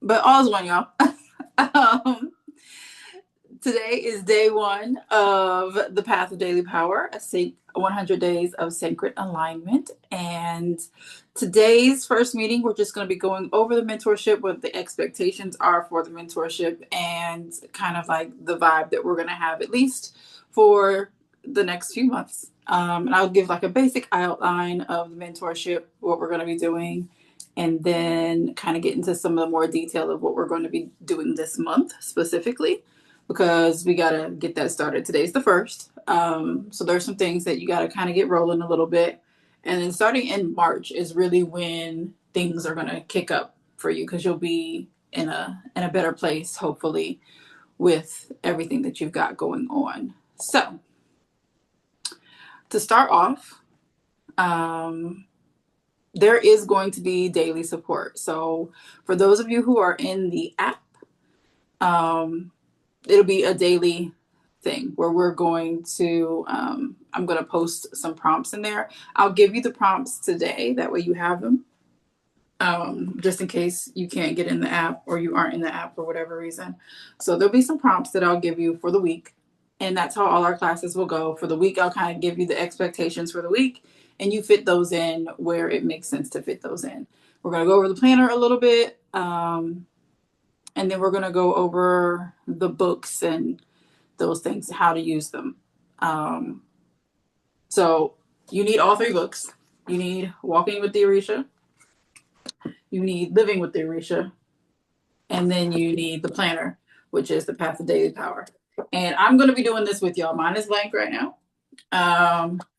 but all's one, y'all. um, Today is day one of the Path of Daily Power, 100 days of sacred alignment. And today's first meeting, we're just going to be going over the mentorship, what the expectations are for the mentorship, and kind of like the vibe that we're going to have at least for the next few months. And I'll give like a basic outline of the mentorship, what we're going to be doing, and then kind of get into some of the more detail of what we're going to be doing this month specifically, because we got to get that started. Today's the first. So there's some things that you got to kind of get rolling a little bit. And then starting in March is really when things are going to kick up for you, because you'll be in a better place, hopefully, with everything that you've got going on. So to start off, there is going to be daily support. So for those of you who are in the app, it'll be a daily thing where we're going to, I'm going to post some prompts in there. I'll give you the prompts today. That way you have them, just in case you can't get in the app or you aren't in the app for whatever reason. So there'll be some prompts that I'll give you for the week. And that's how all our classes will go. For the week, I'll kind of give you the expectations for the week, and you fit those in where it makes sense to fit those in. We're going to go over the planner a little bit. And then we're going to go over the books and those things, how to use them. So you need all three books. You need Walking with the Orisha. You need Living with the Orisha. And then you need the planner, which is the Path of Daily Power. And I'm going to be doing this with y'all. Mine is blank right now.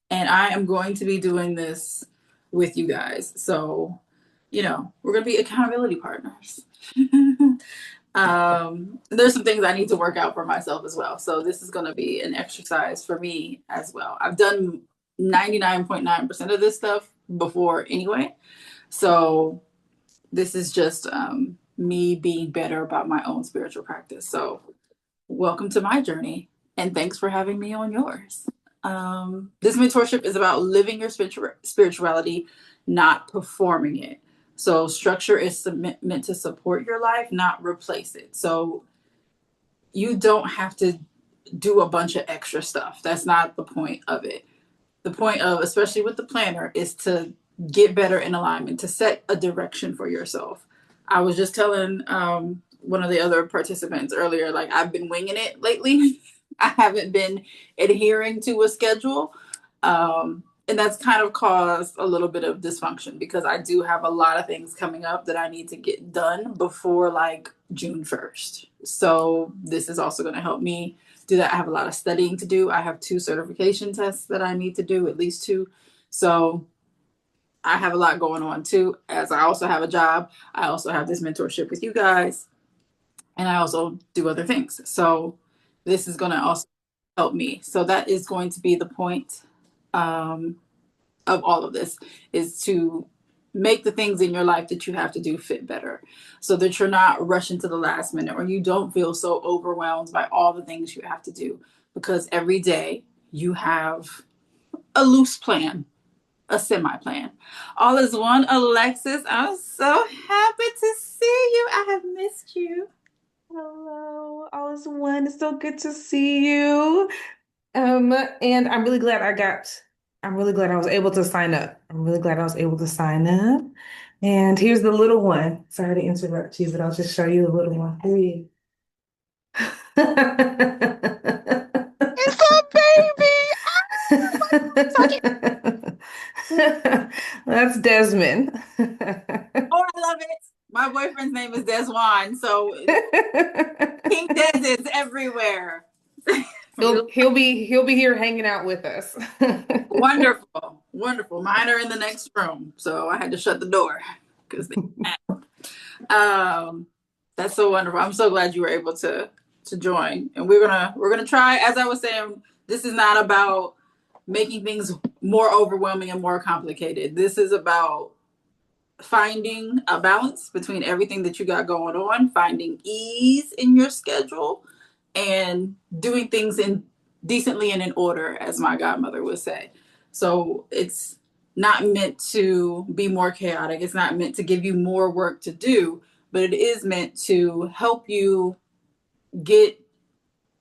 And I am going to be doing this with you guys. So, we're going to be accountability partners. There's some things I need to work out for myself as well. So this is going to be an exercise for me as well. I've done 99.9% of this stuff before anyway. So this is just me being better about my own spiritual practice. So welcome to my journey, and thanks for having me on yours. This mentorship is about living your spirituality, not performing it. So structure is meant to support your life, not replace it. So you don't have to do a bunch of extra stuff. That's not the point of it. The point of, especially with the planner, is to get better in alignment, to set a direction for yourself. I was just telling one of the other participants earlier, like, I've been winging it lately. I haven't been adhering to a schedule. And that's kind of caused a little bit of dysfunction, because I do have a lot of things coming up that I need to get done before like June 1st. So this is also going to help me do that. I have a lot of studying to do. I have 2 certification tests that I need to do, at least 2. So I have a lot going on too, as I also have a job. I also have this mentorship with you guys, and I also do other things. So this is going to also help me. So that is going to be the point of all of this, is to make the things in your life that you have to do fit better, so that you're not rushing to the last minute, or you don't feel so overwhelmed by all the things you have to do, because every day you have a loose plan, a semi-plan. All is one. Alexis, I'm so happy to see you. I have missed you. Hello, all is one. It's so good to see you. And I'm really glad I was able to sign up. I'm really glad I was able to sign up. And here's the little one. Sorry to interrupt you, but I'll just show you the little one. Here you. It's a baby. That's Desmond. Oh, I love it. My boyfriend's name is Deswan, so King Des is everywhere. He'll be here hanging out with us. Wonderful, wonderful. Mine are in the next room, so I had to shut the door because that's so wonderful. I'm so glad you were able to join, and we're gonna try. As I was saying, this is not about making things more overwhelming and more complicated. This is about finding a balance between everything that you got going on, finding ease in your schedule, and doing things in decently and in order, as my godmother would say. So it's not meant to be more chaotic. It's not meant to give you more work to do, but but it is meant to help you get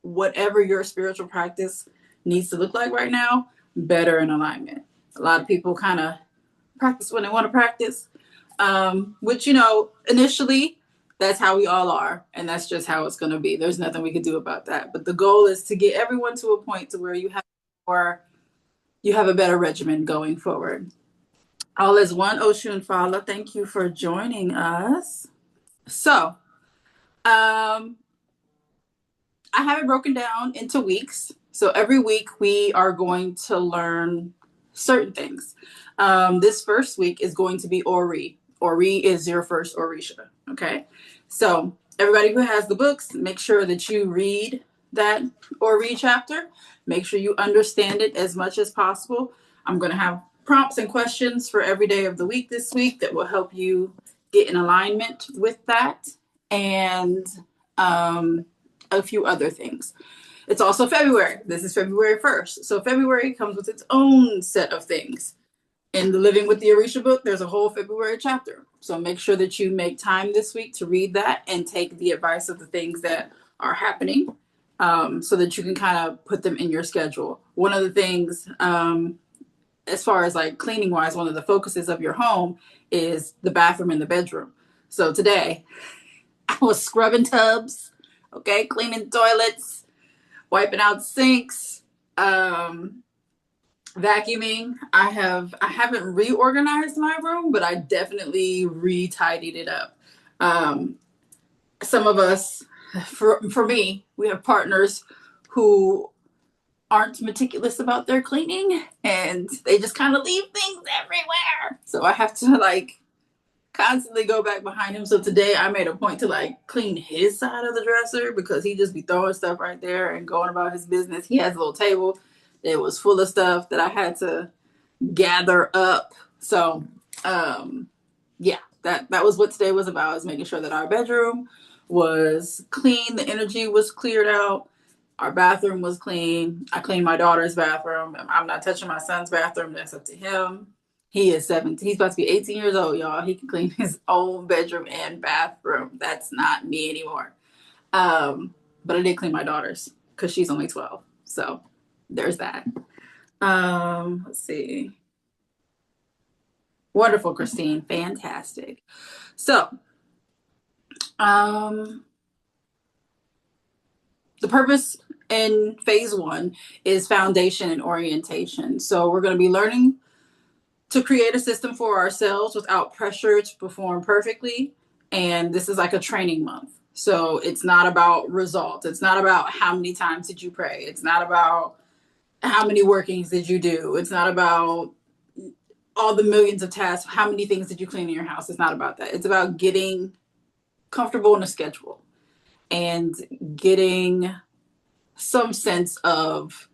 whatever your spiritual practice needs to look like right now better in alignment. A lot of people kind of practice when they want to practice, which, initially that's how we all are. And that's just how it's going to be. There's nothing we can do about that. But the goal is to get everyone to a point to where you have a better regimen going forward. All is one, Oshun Fala. Thank you for joining us. So, I have it broken down into weeks. So every week we are going to learn certain things. This first week is going to be Ori. Ori is your first Orisha. Okay. So everybody who has the books, make sure that you read that Ori chapter. Make sure you understand it as much as possible. I'm going to have prompts and questions for every day of the week this week that will help you get in alignment with that. And a few other things. It's also February. This is February 1st. So February comes with its own set of things. In the Living with the Orisha book, there's a whole February chapter. So make sure that you make time this week to read that and take the advice of the things that are happening, so that you can kind of put them in your schedule. One of the things, as far as like cleaning wise, one of the focuses of your home is the bathroom and the bedroom. So today I was scrubbing tubs, okay, cleaning toilets, wiping out sinks, vacuuming. I haven't reorganized my room, but I definitely re-tidied it up. Some of us, for me, we have partners who aren't meticulous about their cleaning, and they just kind of leave things everywhere. So I have to constantly go back behind him. So today I made a point to clean his side of the dresser because he just be throwing stuff right there and going about his business. He has a little table that was full of stuff that I had to gather up. So yeah, that was what today was about, is making sure that our bedroom was clean, the energy was cleared out, our bathroom was clean. I cleaned my daughter's bathroom. I'm not touching my son's bathroom. That's up to him. He is 17. He's about to be 18 years old, y'all. He can clean his own bedroom and bathroom. That's not me anymore. But I did clean my daughter's because she's only 12. So there's that. Let's see. Wonderful, Christine. Fantastic. So, the purpose in phase 1 is foundation and orientation. So we're going to be learning to create a system for ourselves without pressure to perform perfectly. And this is like a training month. So it's not about results. It's not about how many times did you pray. It's not about how many workings did you do. It's not about all the millions of tasks. How many things did you clean in your house? It's not about that. It's about getting comfortable in a schedule and getting some sense of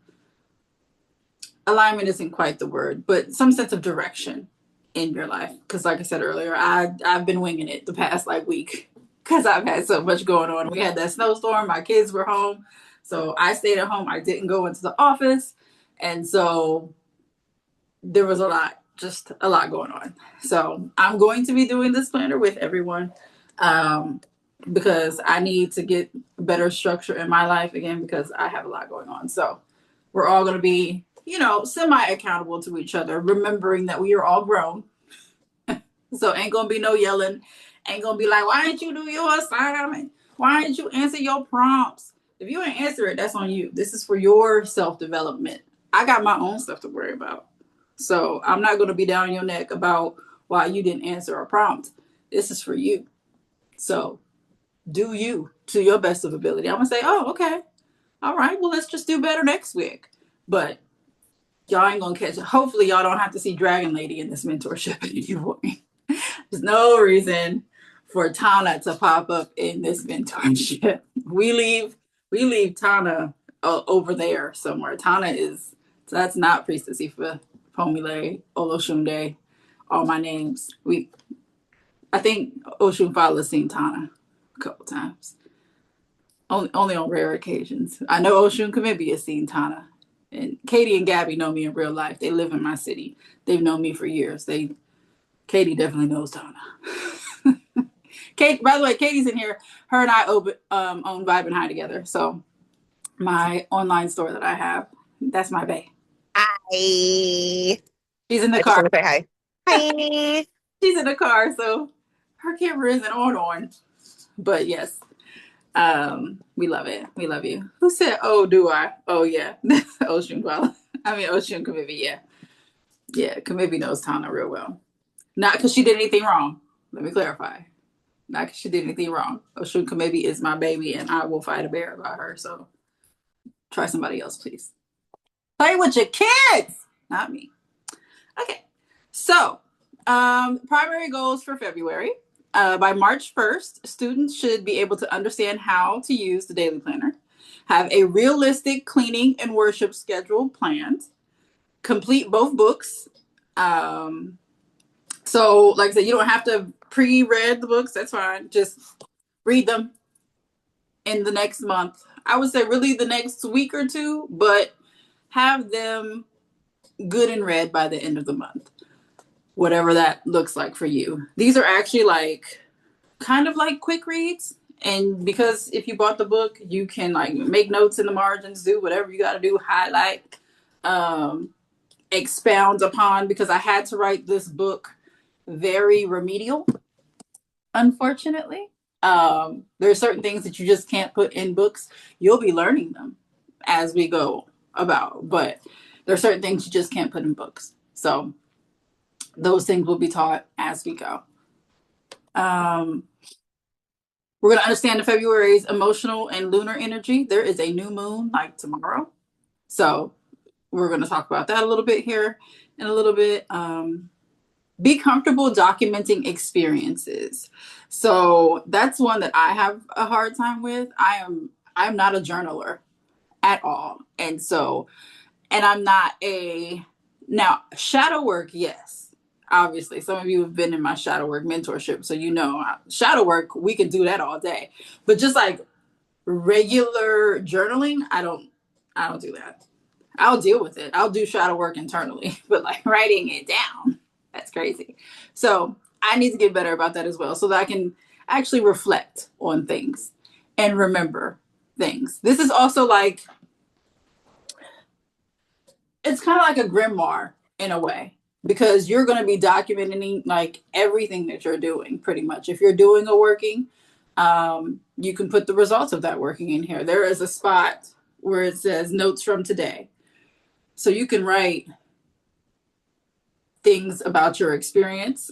alignment isn't quite the word, but some sense of direction in your life. Because like I said earlier, I've been winging it the past week because I've had so much going on. We had that snowstorm. My kids were home. So I stayed at home. I didn't go into the office. And so there was just a lot going on. So I'm going to be doing this planner with everyone, because I need to get better structure in my life again, because I have a lot going on. So we're all going to be, semi-accountable to each other, remembering that we are all grown. So ain't going to be no yelling. Ain't going to be like, why didn't you do your assignment? Why didn't you answer your prompts? If you ain't answer it, that's on you. This is for your self-development. I got my own stuff to worry about. So I'm not going to be down your neck about why you didn't answer a prompt. This is for you. So do you to your best of ability. I'm going to say, oh, okay. All right. Well, let's just do better next week. But y'all ain't going to catch it. Hopefully y'all don't have to see Dragon Lady in this mentorship anymore. There's no reason for Tana to pop up in this mentorship. We leave Tana over there somewhere. That's not Priestess Ifaponmile, Oloshunde, all my names. I think Oshunfala's seen Tana a couple times. Only on rare occasions. I know Oshun Kamibi has seen Tana. And Katie and Gabby know me in real life. They live in my city. They've known me for years. Katie definitely knows Tana. Kate, by the way, Katie's in here. Her and I own Vibe and High together. So my online store that I have, that's my bae. Hi. She's in the I just car. want to say hi. Hi. She's in the car, so her camera isn't on. But yes, we love it. We love you. Who said, "Oh, do I?" Oh yeah, Ocean Koala. I mean Ocean Kamibi. Yeah, yeah. Kamibi knows Tana real well. Not because she did anything wrong. Let me clarify. Not because she did anything wrong. Oshun maybe is my baby, and I will fight a bear about her. So try somebody else, please. Play with your kids, not me. Okay. So, primary goals for February. By March 1st, students should be able to understand how to use the daily planner, have a realistic cleaning and worship schedule planned, complete both books. So, like I said, you don't have to pre-read the books. That's fine. Just read them in the next month. I would say really the next week or two, but have them good and read by the end of the month, whatever that looks like for you. These are actually like kind of like quick reads. And because if you bought the book, you can like make notes in the margins, do whatever you got to do, highlight, expound upon, because I had to write this book very remedial, unfortunately. There are certain things that you just can't put in books. You'll be learning them as we go about, but there are certain things you just can't put in books. So those things will be taught as we go. We're going to understand the February's emotional and lunar energy. There is a new moon like tomorrow. So we're going to talk about that a little bit here in a little bit. Be comfortable documenting experiences. So that's one that I have a hard time with. I'm not a journaler at all. And I'm not now shadow work, yes. Obviously, some of you have been in my shadow work mentorship, so shadow work, we can do that all day. But just like regular journaling, I don't do that. I'll deal with it. I'll do shadow work internally, but like writing it down, that's crazy. So I need to get better about that as well so that I can actually reflect on things and remember things. This is also like, it's kind of like a grimoire in a way because you're going to be documenting like everything that you're doing pretty much. If you're doing a working, you can put the results of that working in here. There is a spot where it says notes from today. So you can write things about your experience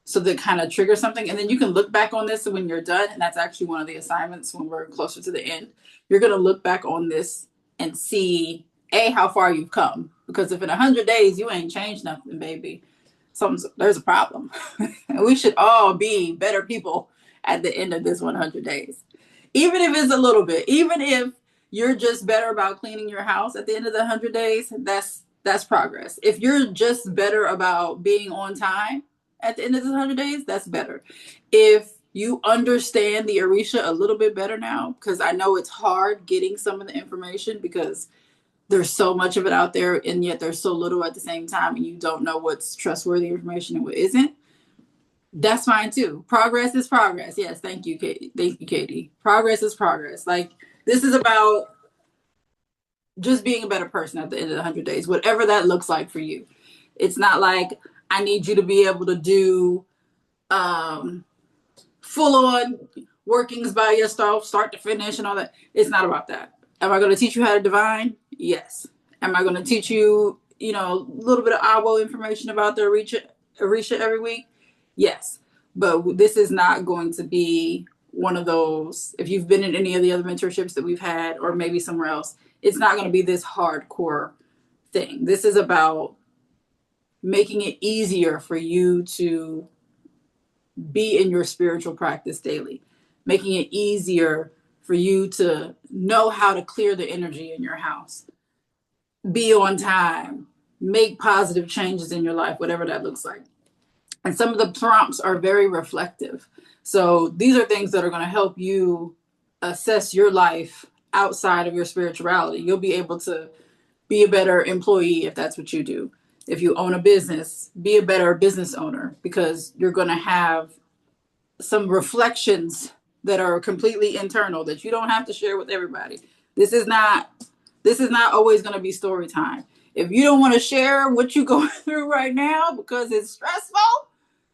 so that kind of trigger something. And then you can look back on this when you're done. And that's actually one of the assignments when we're closer to the end. You're going to look back on this and see, how far you've come. Because if in 100 days you ain't changed nothing, baby, there's a problem. And we should all be better people at the end of this 100 days. Even if it's a little bit, even if you're just better about cleaning your house at the end of the 100 days, that's progress. If you're just better about being on time at the end of the 100 days, that's better. If you understand the Orisha a little bit better now, because I know it's hard getting some of the information because there's so much of it out there and yet there's so little at the same time and you don't know what's trustworthy information and what isn't. That's fine too. Progress is progress. Yes, thank you, Katie. Thank you, Katie. Progress is progress. Like this is about just being a better person at the end of the 100 days, whatever that looks like for you. It's not like I need you to be able to do full on workings by yourself, start to finish and all that. It's not about that. Am I going to teach you how to divine? Yes. Am I going to teach you, a little bit of Abo information about the Orisha every week? Yes. But this is not going to be one of those, if you've been in any of the other mentorships that we've had, or maybe somewhere else, it's not going to be this hardcore thing. This is about making it easier for you to be in your spiritual practice daily, making it easier for you to know how to clear the energy in your house, be on time, make positive changes in your life, whatever that looks like. And some of the prompts are very reflective. So these are things that are going to help you assess your life outside of your spirituality. You'll be able to be a better employee if that's what you do. If you own a business, be a better business owner because you're going to have some reflections that are completely internal that you don't have to share with everybody. This is not always going to be story time. If you don't want to share what you're going through right now because it's stressful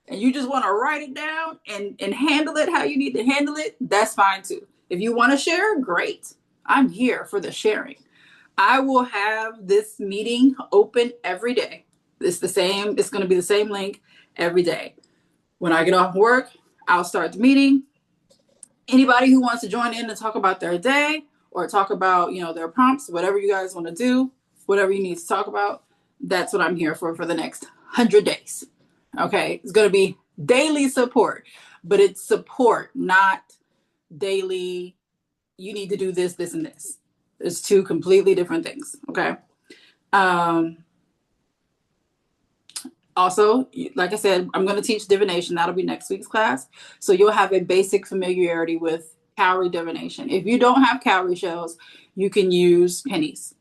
and you just want to write it down and handle it how you need to handle it, that's fine too. If you want to share, great. I'm here for the sharing. I will have this meeting open every day. It's going to be the same link every day. When I get off work, I'll start the meeting. Anybody who wants to join in and talk about their day or talk about, their prompts, whatever you guys want to do, whatever you need to talk about, that's what I'm here for the next 100 days. Okay. It's going to be daily support, but it's support, not daily. You need to do this, this, and this. It's two completely different things. Okay. Also, like I said, I'm going to teach divination. That'll be next week's class. So you'll have a basic familiarity with cowrie divination. If you don't have cowrie shells, you can use pennies.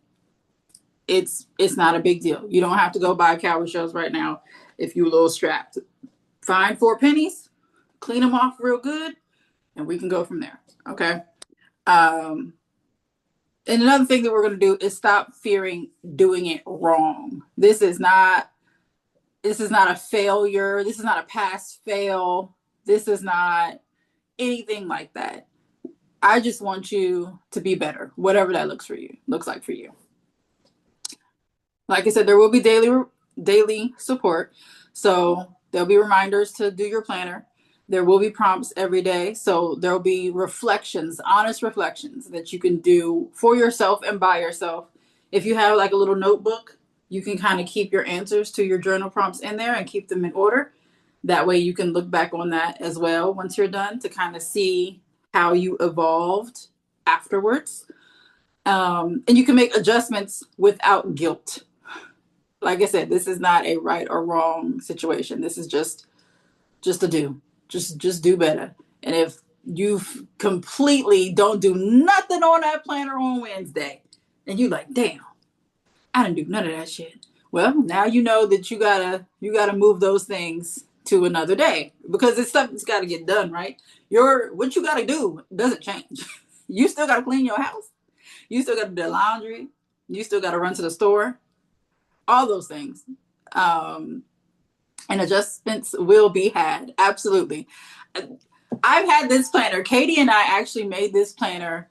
It's not a big deal. You don't have to go buy cowrie shells right now if you're a little strapped. Find 4 pennies, clean them off real good, and we can go from there. Okay. And another thing that we're going to do is stop fearing doing it wrong. This is not a failure. This is not a pass fail. This is not anything like that. I just want you to be better, whatever that looks like for you. Like I said, there will be daily support. So there'll be reminders to do your planner. There will be prompts every day. So there'll be reflections, honest reflections that you can do for yourself and by yourself. If you have like a little notebook, you can kind of keep your answers to your journal prompts in there and keep them in order. That way you can look back on that as well once you're done to kind of see how you evolved afterwards. And you can make adjustments without guilt. Like I said, this is not a right or wrong situation. This is just a do. Just do better. And if you completely don't do nothing on that planner on Wednesday, and you like, damn, I didn't do none of that shit. Well, now you know that you gotta move those things to another day because it's stuff that's got to get done, right? What you gotta do doesn't change. You still gotta clean your house. You still gotta do the laundry. You still gotta run to the store. All those things. And adjustments will be had. Absolutely. I've had this planner. Katie and I actually made this planner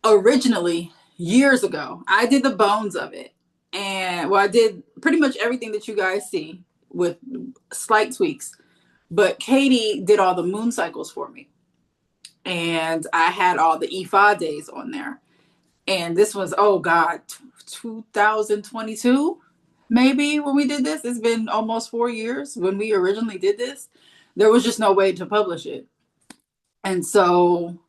originally years ago. I did the bones of it. And I did pretty much everything that you guys see with slight tweaks. But Katie did all the moon cycles for me. And I had all the Ifa days on there. And this was, 2022, maybe, when we did this. It's been almost 4 years when we originally did this. There was just no way to publish it. And so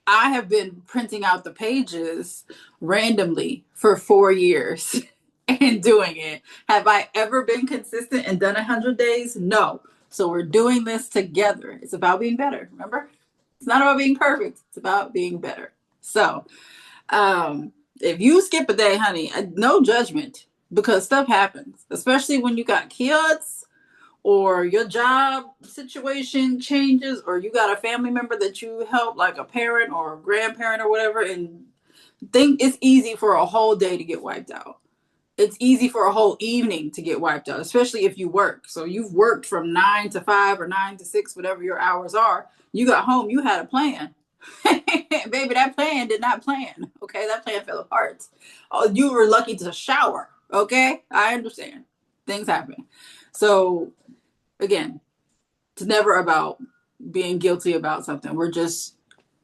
I have been printing out the pages randomly for 4 years and doing it. Have I ever been consistent and done 100 days? No. So we're doing this together. It's about being better. Remember? It's not about being perfect. It's about being better. So, if you skip a day, honey, no judgment because stuff happens, especially when you got kids or your job situation changes or you got a family member that you help, like a parent or a grandparent or whatever, and think it's easy for a whole day to get wiped out. It's easy for a whole evening to get wiped out, especially if you work. So you've worked from 9 to 5 or 9 to 6, whatever your hours are. You got home, you had a plan. Baby, that plan did not plan. Okay, that plan fell apart. Oh, you were lucky to shower. Okay, I understand. Things happen. So again, it's never about being guilty about something.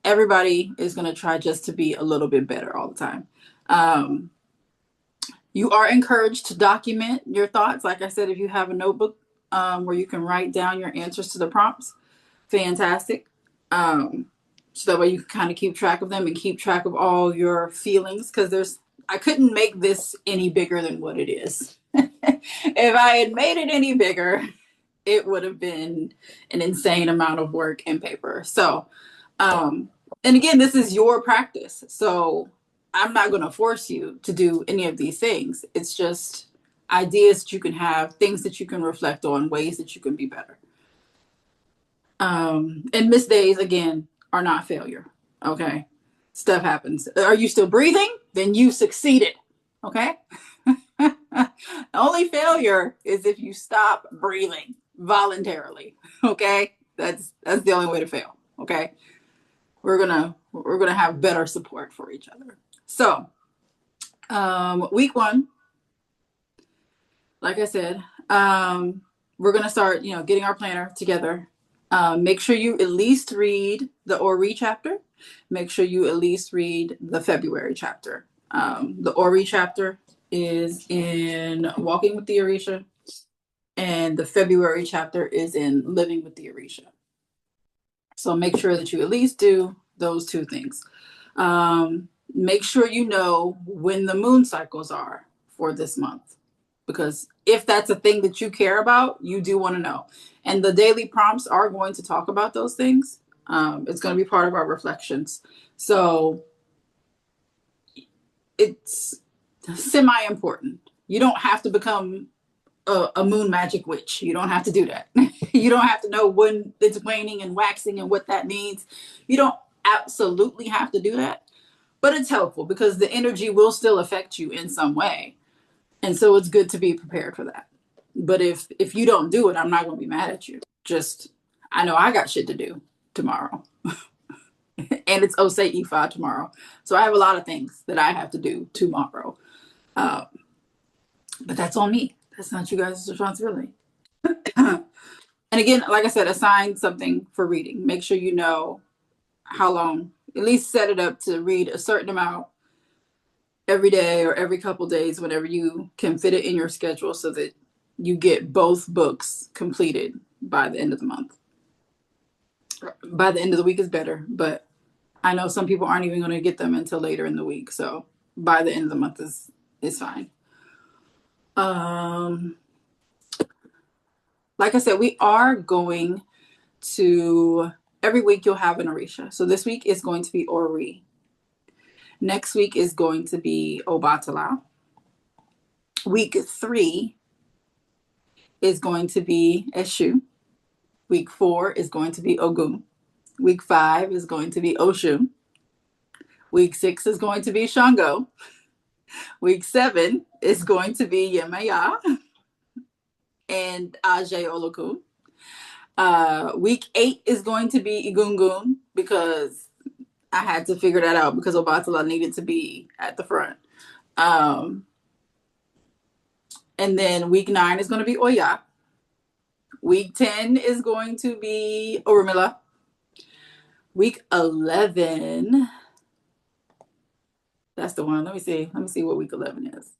Everybody is going to try just to be a little bit better all the time. You are encouraged to document your thoughts. Like I said, if you have a notebook where you can write down your answers to the prompts, fantastic. So that way you can kind of keep track of them and keep track of all your feelings, because I couldn't make this any bigger than what it is. If I had made it any bigger, it would have been an insane amount of work and paper. So, and again, this is your practice. So I'm not going to force you to do any of these things. It's just ideas that you can have, things that you can reflect on, ways that you can be better. And missed days, again, are not failure. Okay. Stuff happens. Are you still breathing? Then you succeeded. Okay. Only failure is if you stop breathing voluntarily. Okay. That's the only way to fail. Okay. We're gonna have better support for each other. So week 1, like I said, we're gonna start, getting our planner together. Make sure you at least read the Ori chapter. Make sure you at least read the February chapter. The Ori chapter is in Walking with the Orisha, and the February chapter is in Living with the Orisha. So make sure that you at least do those 2 things. Make sure you know when the moon cycles are for this month, because if that's a thing that you care about, you do want to know. And the daily prompts are going to talk about those things. It's going to be part of our reflections. So it's semi-important. You don't have to become a moon magic witch. You don't have to do that. You don't have to know when it's waning and waxing and what that means. You don't absolutely have to do that, but it's helpful because the energy will still affect you in some way. And so it's good to be prepared for that. But if you don't do it, I'm not going to be mad at you. Just, I know I got shit to do tomorrow. And it's Osei Ifa tomorrow. So I have a lot of things that I have to do tomorrow. But that's on me. That's not you guys' responsibility. And again, like I said, assign something for reading. Make sure you know how long. At least set it up to read a certain amount every day or every couple days, whenever you can fit it in your schedule, so that you get both books completed by the end of the month. By the end of the week is better, but I know some people aren't even going to get them until later in the week. So by the end of the month is fine. Like I said, we are going to, every week you'll have an Orisha. So this week is going to be Ori. Next week is going to be Obatala. Week 3 is going to be Eshu. Week 4 is going to be Ogun. Week 5 is going to be Oshun. Week 6 is going to be Shango. Week 7 is going to be Yemaya and Aje Olokun. Week 8 is going to be Igungun, because I had to figure that out because Obatala needed to be at the front. And then week 9 is going to be Oya. Week 10 is going to be Orumila. Week 11, that's the one. Let me see what week 11 is.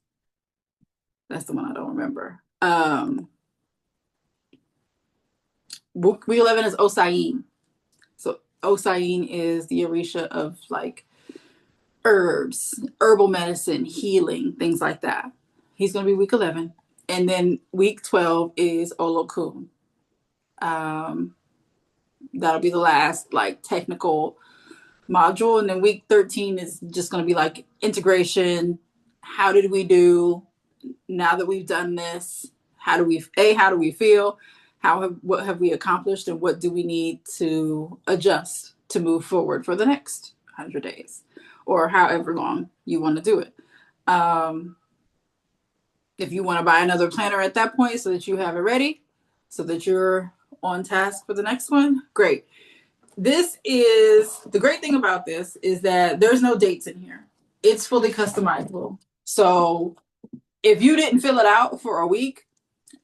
That's the one I don't remember. Week 11 is Osain. So Osain is the Orisha of like herbs, herbal medicine, healing, things like that. He's going to be week 11. And then week 12 is Olokun. That'll be the last like technical module. And then week 13 is just going to be like integration. How did we do now that we've done this? How do we feel? What have we accomplished, and what do we need to adjust to move forward for the next 100 days or however long you want to do it? If you want to buy another planner at that point so that you have it ready, so that you're on task for the next one, great. The great thing about this is that there's no dates in here. It's fully customizable. So if you didn't fill it out for a week,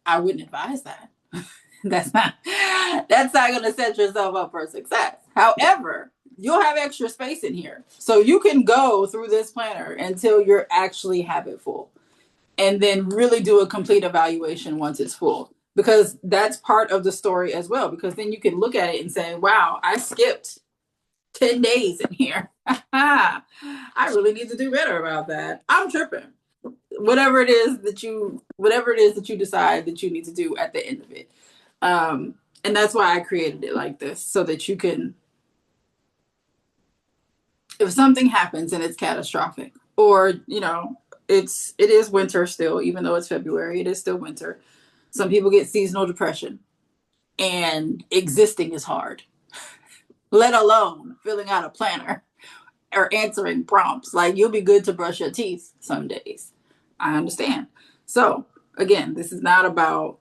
I wouldn't advise that. That's not going to set yourself up for success. However, you'll have extra space in here. So you can go through this planner until you actually have it full, and then really do a complete evaluation once it's full, because that's part of the story as well, because then you can look at it and say, wow, I skipped 10 days in here. I really need to do better about that. I'm tripping. Whatever it is that you decide that you need to do at the end of it. And that's why I created it like this, so that you can, if something happens and it's catastrophic, or, it is winter still, even though it's February, it is still winter. Some people get seasonal depression. and existing is hard, let alone filling out a planner or answering prompts. Like, you'll be good to brush your teeth some days. I understand. So again, this is not about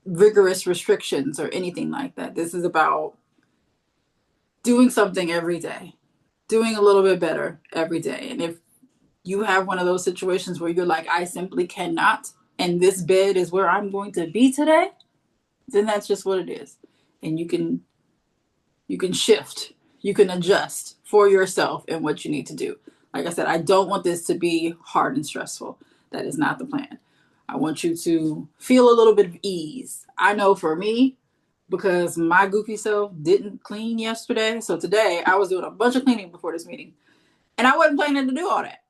rigorous restrictions or anything like that. This is about doing something every day, doing a little bit better every day. And if you have one of those situations where you're like, I simply cannot, and this bed is where I'm going to be today, then that's just what it is. And you can shift, you can adjust for yourself and what you need to do. Like I said, I don't want this to be hard and stressful. That is not the plan. I want you to feel a little bit of ease. I know for me, because my goofy self didn't clean yesterday. So today I was doing a bunch of cleaning before this meeting, and I wasn't planning to do all that.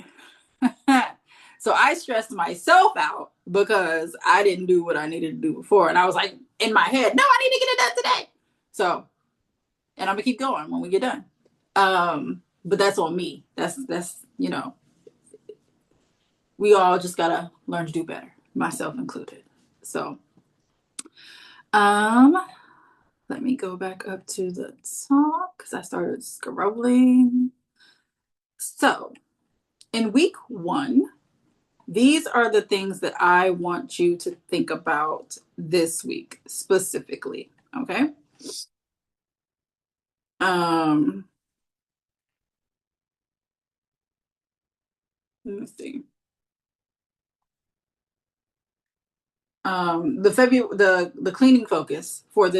So I stressed myself out because I didn't do what I needed to do before. And I was like, in my head, no, I need to get it done today. So, and I'm gonna keep going when we get done. But that's on me. That's we all just gotta learn to do better, myself included. So, let me go back up to the top because I started scrolling. So, in week 1, these are the things that I want you to think about this week specifically. Okay. Let me see. The cleaning focus for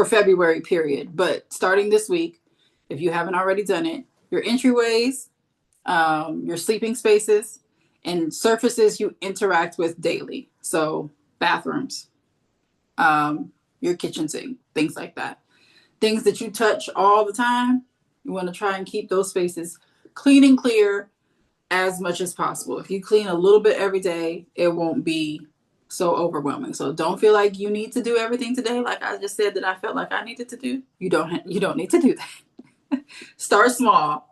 February period, but starting this week, if you haven't already done it, your entryways, your sleeping spaces, and surfaces you interact with daily. So bathrooms, your kitchen sink, things like that. Things that you touch all the time, you want to try and keep those spaces clean and clear as much as possible. If you clean a little bit every day, it won't be so overwhelming. So don't feel like you need to do everything today. Like I just said that I felt like I needed to do. You don't need to do that. Start small,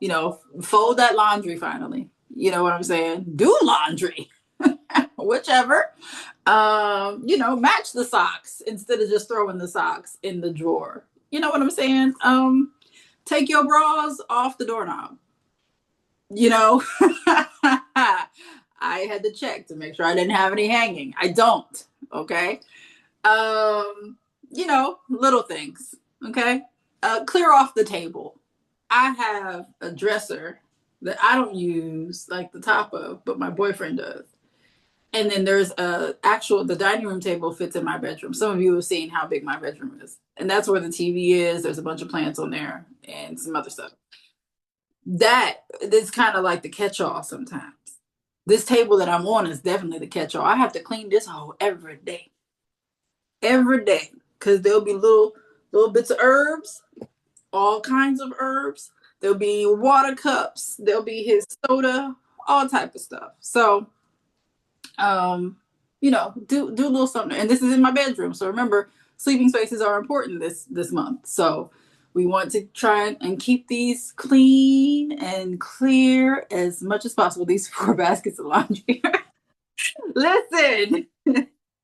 fold that laundry finally. You know what I'm saying? Do laundry. Whichever. Match the socks instead of just throwing the socks in the drawer. You know what I'm saying? Take your bras off the doorknob. I had to check to make sure I didn't have any hanging. I don't. Okay. Little things. Okay. Clear off the table. I have a dresser that I don't use like the top of, but my boyfriend does. And then there's the dining room table fits in my bedroom. Some of you have seen how big my bedroom is. And that's where the TV is. There's a bunch of plants on there and some other stuff. That is kind of like the catch-all sometimes. This table that I'm on is definitely the catch-all. I have to clean this hole every day. Every day. Because there'll be little bits of herbs, all kinds of herbs. There'll be water cups. There'll be his soda, all type of stuff. So do a little something. And this is in my bedroom. So remember, sleeping spaces are important this month. So we want to try and keep these clean and clear as much as possible. These 4 baskets of laundry. Listen,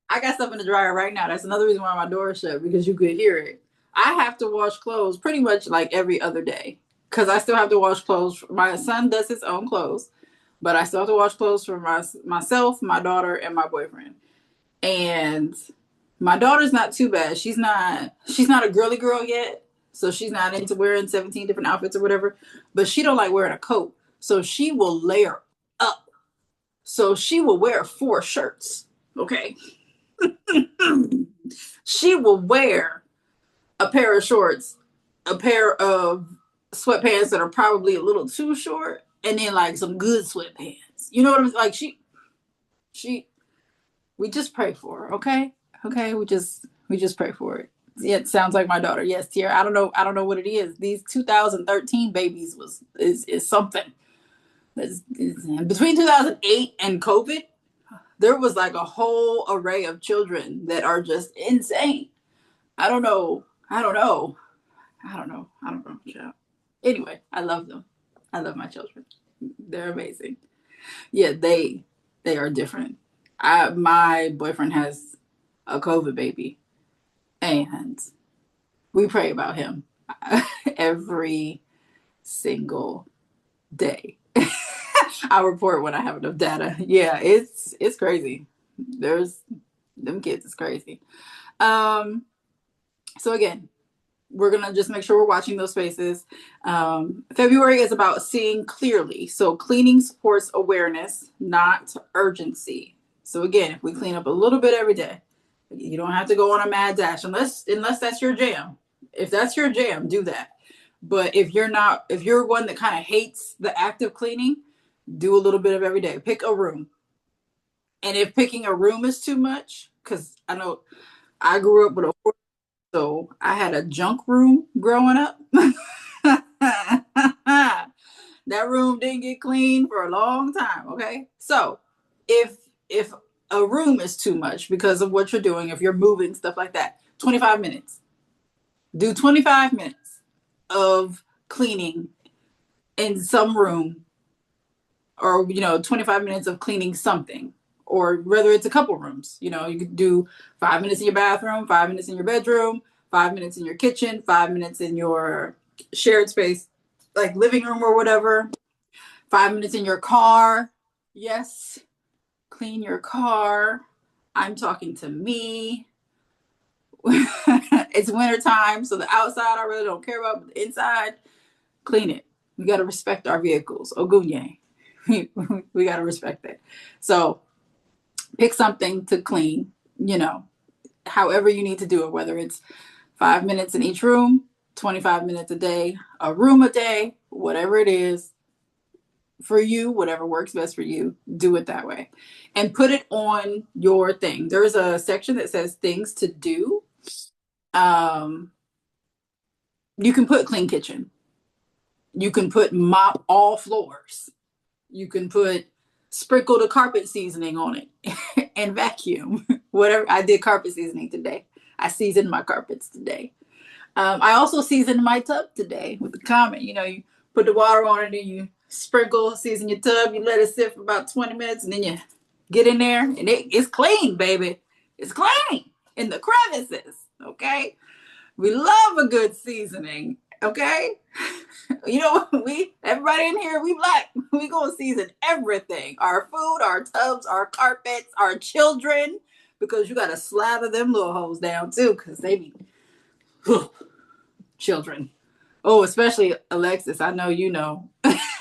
I got stuff in the dryer right now. That's another reason why my door is shut, because you could hear it. I have to wash clothes pretty much like every other day because I still have to wash clothes. My son does his own clothes, but I still have to wash clothes for myself, my daughter, and my boyfriend. And my daughter's not too bad. She's not a girly girl yet, so she's not into wearing 17 different outfits or whatever. But she don't like wearing a coat, so she will layer up. So she will wear 4 shirts. Okay, she will wear a pair of shorts, a pair of sweatpants that are probably a little too short, and then like some good sweatpants. You know what I'm like? We just pray for her, okay? Okay, we just pray for it. Yeah, it sounds like my daughter. Yes, Tiara. I don't know what it is. These 2013 babies is something. Between 2008 and COVID, there was like a whole array of children that are just insane. I don't know. Child. Anyway, I love them. I love my children. They're amazing. Yeah, they are different. My boyfriend has a COVID baby, And we pray about him every single day. I'll report when I have enough data. Yeah, it's crazy. There's them kids is crazy. So again, we're gonna just make sure we're watching those spaces. February is about seeing clearly. So cleaning supports awareness, not urgency. So again, if we clean up a little bit every day, you don't have to go on a mad dash unless that's your jam. If that's your jam, do that. But if you're one that kind of hates the act of cleaning, do a little bit of every day. Pick a room. And if picking a room is too much, because I know I grew up with a, so I had a junk room growing up. That room didn't get cleaned for a long time. Okay. So if a room is too much because of what you're doing, if you're moving, stuff like that, 25 minutes. Do 25 minutes of cleaning in some room, or 25 minutes of cleaning something, or whether it's a couple rooms. You could do 5 minutes in your bathroom, 5 minutes in your bedroom, 5 minutes in your kitchen, 5 minutes in your shared space like living room or whatever, 5 minutes in your car. Yes, clean your car. I'm talking to me. It's winter time, so the outside I really don't care about, but the inside, clean it. We got to respect our vehicles. Ogunye. We got to respect that. So pick something to clean, however you need to do it, whether it's 5 minutes in each room, 25 minutes a day, a room a day, whatever it is for you, whatever works best for you, do it that way. And put it on your thing. There's a section that says things to do. You can put clean kitchen. You can put mop all floors. You can put sprinkle the carpet seasoning on it and vacuum. Whatever. I did carpet seasoning today. I seasoned my carpets today. I also seasoned my tub today with the comment. You put the water on it and you sprinkle, season your tub. You let it sit for about 20 minutes and then you get in there and it's clean, baby. It's clean in the crevices. Okay. We love a good seasoning. Okay. Everybody in here, we Black. We gonna season everything. Our food, our tubs, our carpets, our children, because you gotta slather them little hoes down too, because they be children. Oh, especially Alexis. I know you know.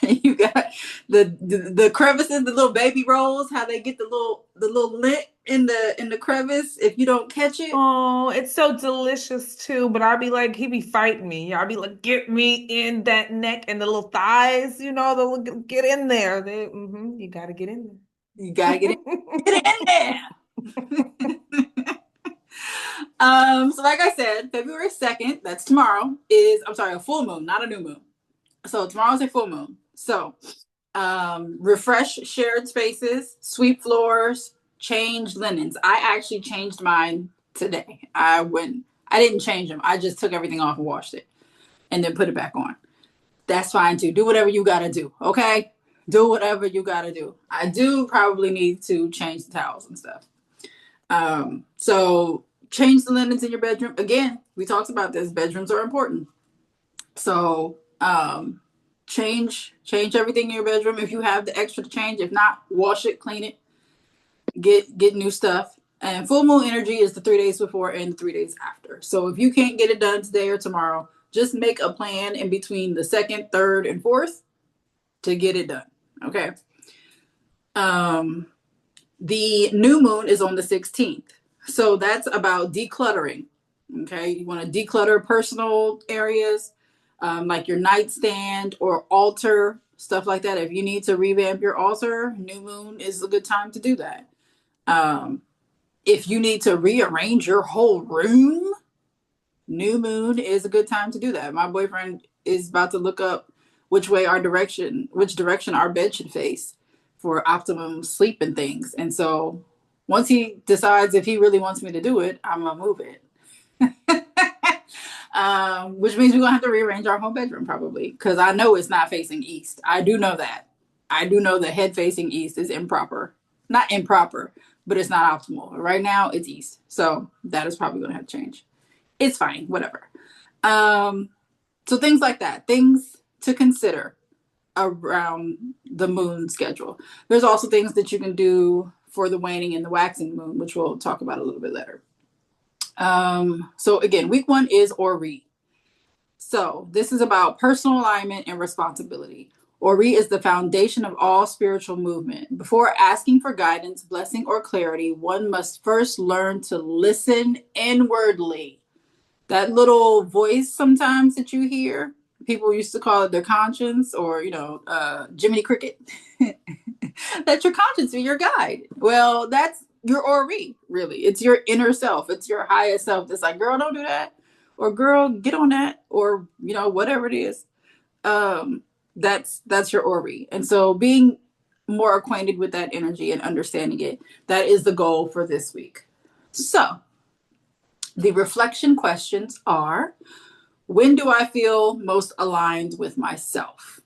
You got the crevices, the little baby rolls, how they get the little lint in the crevice if you don't catch it. Oh, it's so delicious too, but I'll be like, he be fighting me. I'll be like, get me in that neck and the little thighs, get in there. You gotta get in You gotta get in there. So like I said, February 2nd, that's tomorrow, a full moon, not a new moon. So tomorrow's a full moon. So refresh shared spaces, sweep floors, change linens. I actually changed mine today. I didn't change them. I just took everything off and washed it and then put it back on. That's fine too. Do whatever you gotta do. Okay. Do whatever you gotta do. I do probably need to change the towels and stuff. So change the linens in your bedroom. Again, we talked about this. Bedrooms are important. So change everything in your bedroom if you have the extra to change. If not, wash it, clean it, get new stuff. And full moon energy is the 3 days before and the 3 days after. So if you can't get it done today or tomorrow, just make a plan in between the 2nd, 3rd, and 4th to get it done. Okay. The new moon is on the 16th. So that's about decluttering. Okay. You want to declutter personal areas, like your nightstand or altar, stuff like that. If you need to revamp your altar, new moon is a good time to do that. If you need to rearrange your whole room, new moon is a good time to do that. My boyfriend is about to look up which direction our bed should face for optimum sleep and things. And so once he decides if he really wants me to do it, I'm gonna move it. Which means we're gonna have to rearrange our whole bedroom probably, because I know it's not facing east. I do know that. I do know the head facing east is improper. Not improper, but it's not optimal. Right now it's east. So that is probably gonna have to change. It's fine, whatever. So things like that, things to consider around the moon schedule. There's also things that you can do for the waning and the waxing moon, which we'll talk about a little bit later. So again, week 1 is Ori. So this is about personal alignment and responsibility. Ori is the foundation of all spiritual movement. Before asking for guidance, blessing, or clarity, one must first learn to listen inwardly. That little voice sometimes that you hear, people used to call it their conscience, or Jiminy Cricket. That's your conscience or your guide. Well, that's your Ori, really. It's your inner self. It's your highest self that's like, girl, don't do that, or girl, get on that, or whatever it is. That's your Ori. And so being more acquainted with that energy and understanding it, that is the goal for this week. So the reflection questions are: when do I feel most aligned with myself?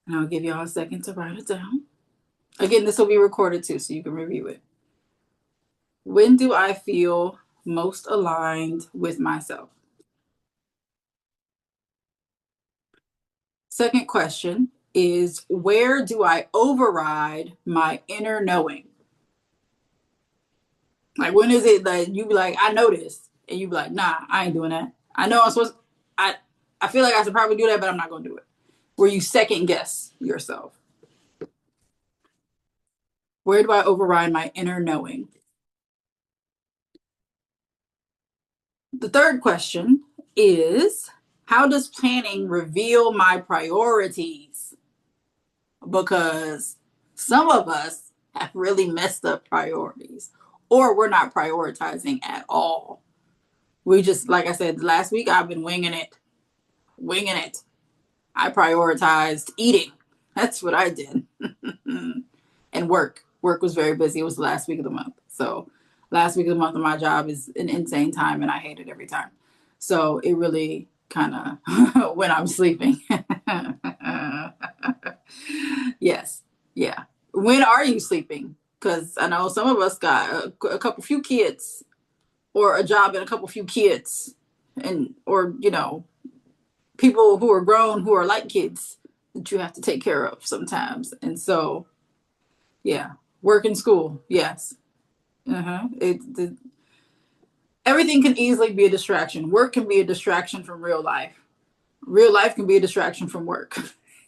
And I'll give y'all a second to write it down. Again, this will be recorded too, so you can review it. When do I feel most aligned with myself? Second question is: where do I override my inner knowing? Like, when is it that you be like, I know this, and you be like, nah, I ain't doing that. I know I'm supposed. I feel like I should probably do that, but I'm not gonna do it. Where you second guess yourself. Where do I override my inner knowing? The third question is: how does planning reveal my priorities? Because some of us have really messed up priorities, or we're not prioritizing at all. We just, like I said, last week, I've been winging it. I prioritized eating. That's what I did. And work. Work was very busy. It was the last week of the month. So last week of the month of my job is an insane time, and I hate it every time. So it really kind of when I'm sleeping. Yes. Yeah. When are you sleeping? Because I know some of us got a couple few kids, or a job and a couple few kids, and or people who are grown who are like kids that you have to take care of sometimes. And so yeah, work and school, yes. Everything can easily be a distraction. Work can be a distraction from real life. Real life can be a distraction from work.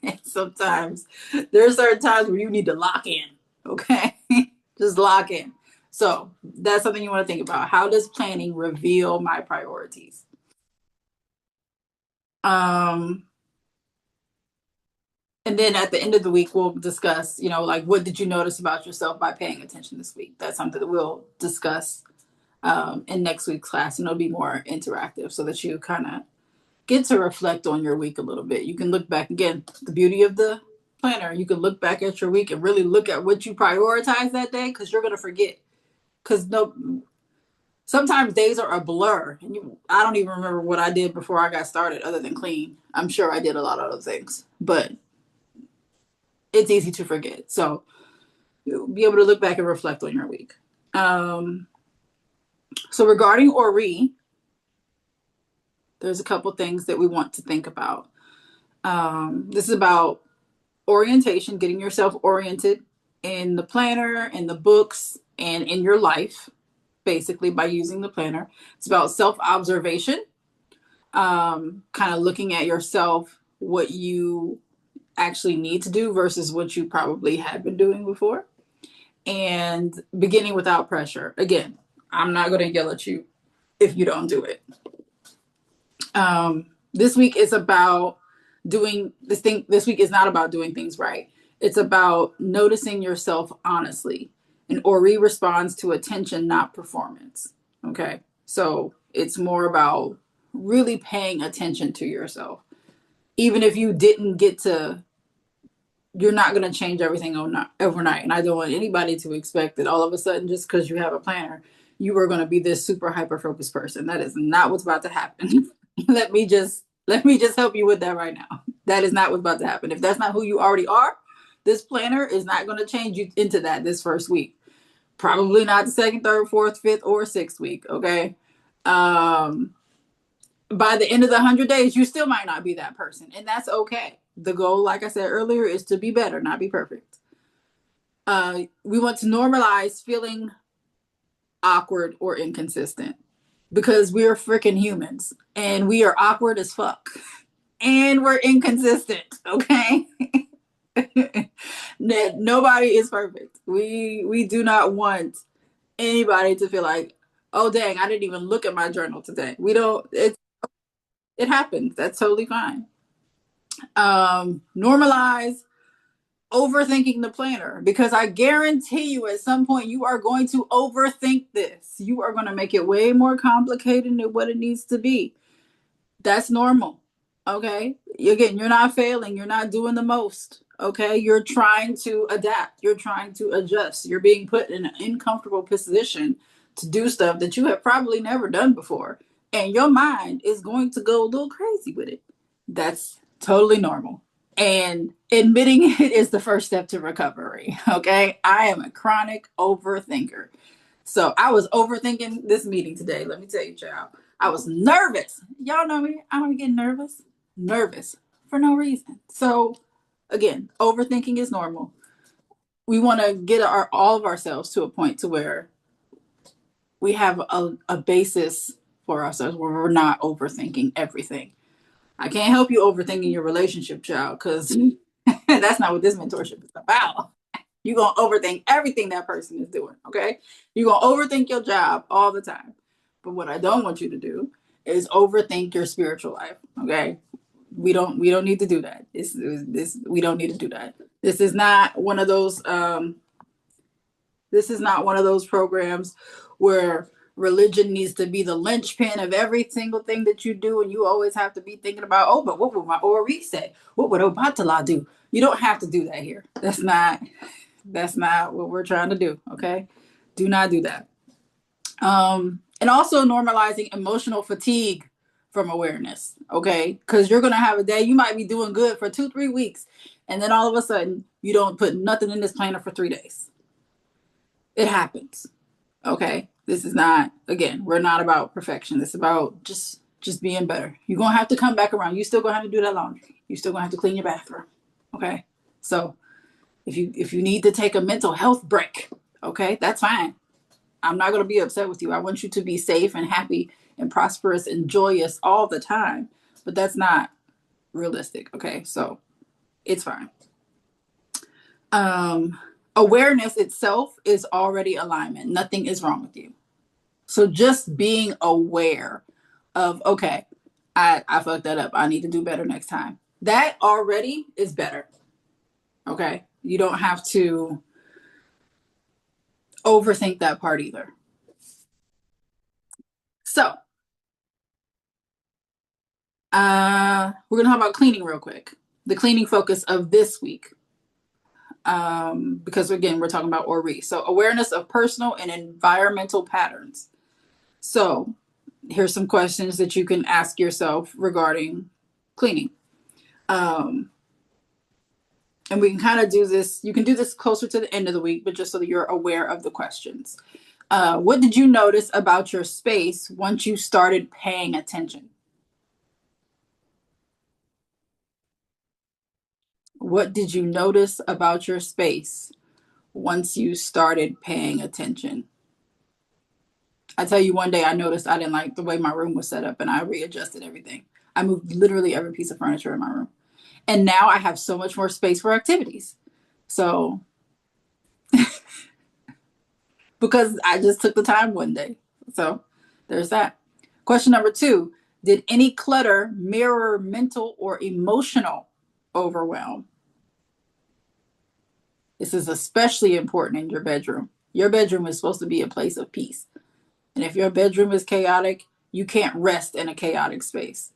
And sometimes there are certain times where you need to lock in. Okay. Just lock in. So that's something you want to think about. How does planning reveal my priorities? And then at the end of the week, we'll discuss, like, what did you notice about yourself by paying attention this week? That's something that we'll discuss in next week's class, and it'll be more interactive so that you kind of get to reflect on your week a little bit. You can look back again, the beauty of the planner. You can look back at your week and really look at what you prioritize that day, because you're going to forget. Because sometimes days are a blur. And I don't even remember what I did before I got started other than clean. I'm sure I did a lot of other things, but it's easy to forget. So you'll be able to look back and reflect on your week. So regarding Ori, there's a couple things that we want to think about. This is about orientation, getting yourself oriented in the planner, in the books, and in your life, basically by using the planner. It's about self-observation, kind of looking at yourself, what you actually need to do versus what you probably had been doing before, and beginning without pressure. Again, I'm not going to yell at you if you don't do it. This week is about doing this thing. This week is not about doing things right. It's about noticing yourself honestly. And Ori responds to attention, not performance. Okay. So it's more about really paying attention to yourself. Even if you didn't get to, you're not going to change everything overnight. And I don't want anybody to expect that all of a sudden, just because you have a planner, you are going to be this super hyper focused person. That is not what's about to happen. Let me just help you with that right now. That is not what's about to happen. If that's not who you already are, this planner is not going to change you into that this first week. Probably not the second, third, fourth, fifth, or sixth week. Okay. By the end of the 100 days, you still might not be that person. And that's okay. The goal, like I said earlier, is to be better, not be perfect. We want to normalize feeling awkward or inconsistent because we are freaking humans and we are awkward as fuck and we're inconsistent. Okay. Nobody is perfect. We do not want anybody to feel like, oh dang, I didn't even look at my journal today. We don't. It happens. That's totally fine. Normalize overthinking the planner because I guarantee you at some point you are going to overthink this. You are going to make it way more complicated than what it needs to be. That's normal. Okay. Again, you're not failing. You're not doing the most. Okay. You're trying to adapt. You're trying to adjust. You're being put in an uncomfortable position to do stuff that you have probably never done before. And your mind is going to go a little crazy with it. That's totally normal. And admitting it is the first step to recovery. Okay. I am a chronic overthinker. So I was overthinking this meeting today. Let me tell you, child. I was nervous. Y'all know me. I don't get nervous. Nervous for no reason. So again, overthinking is normal. We want to get all of ourselves to a point to where we have a basis for ourselves where we're not overthinking everything. I can't help you overthinking your relationship, child, because that's not what this mentorship is about. You're going to overthink everything that person is doing, okay? You're going to overthink your job all the time. But what I don't want you to do is overthink your spiritual life, okay? We don't need to do that. We don't need to do that. This is not one of those programs where religion needs to be the linchpin of every single thing that you do, and you always have to be thinking about, oh, but what would my Ori say? What would Obatala do? You don't have to do that here. That's not what we're trying to do. Okay. Do not do that. And also normalizing emotional fatigue from awareness. Okay. Because you're going to have a day, you might be doing good for 2-3 weeks. And then all of a sudden you don't put nothing in this planner for 3 days. It happens. Okay. This is not, again, we're not about perfection. It's about just being better. You're going to have to come back around. You still going to have to do that laundry. You still going to have to clean your bathroom. Okay. So if you need to take a mental health break, okay, that's fine. I'm not going to be upset with you. I want you to be safe and happy and prosperous and joyous all the time, but that's not realistic. Okay. So it's fine. Awareness itself is already alignment. Nothing is wrong with you. So just being aware of, okay, I fucked that up. I need to do better next time. That already is better. Okay. You don't have to overthink that part either. So, we're going to talk about cleaning real quick. The cleaning focus of this week. Because again, we're talking about Ori. So awareness of personal and environmental patterns. So here's some questions that you can ask yourself regarding cleaning. And we can kind of do this. You can do this closer to the end of the week, but just so that you're aware of the questions. What did you notice about your space once you started paying attention? What did you notice about your space once you started paying attention? I tell you, one day I noticed I didn't like the way my room was set up and I readjusted everything. I moved literally every piece of furniture in my room. And now I have so much more space for activities. So, because I just took the time one day. So there's that. Question number 2, did any clutter mirror mental or emotional overwhelm? This is especially important in your bedroom. Your bedroom is supposed to be a place of peace. And if your bedroom is chaotic, you can't rest in a chaotic space.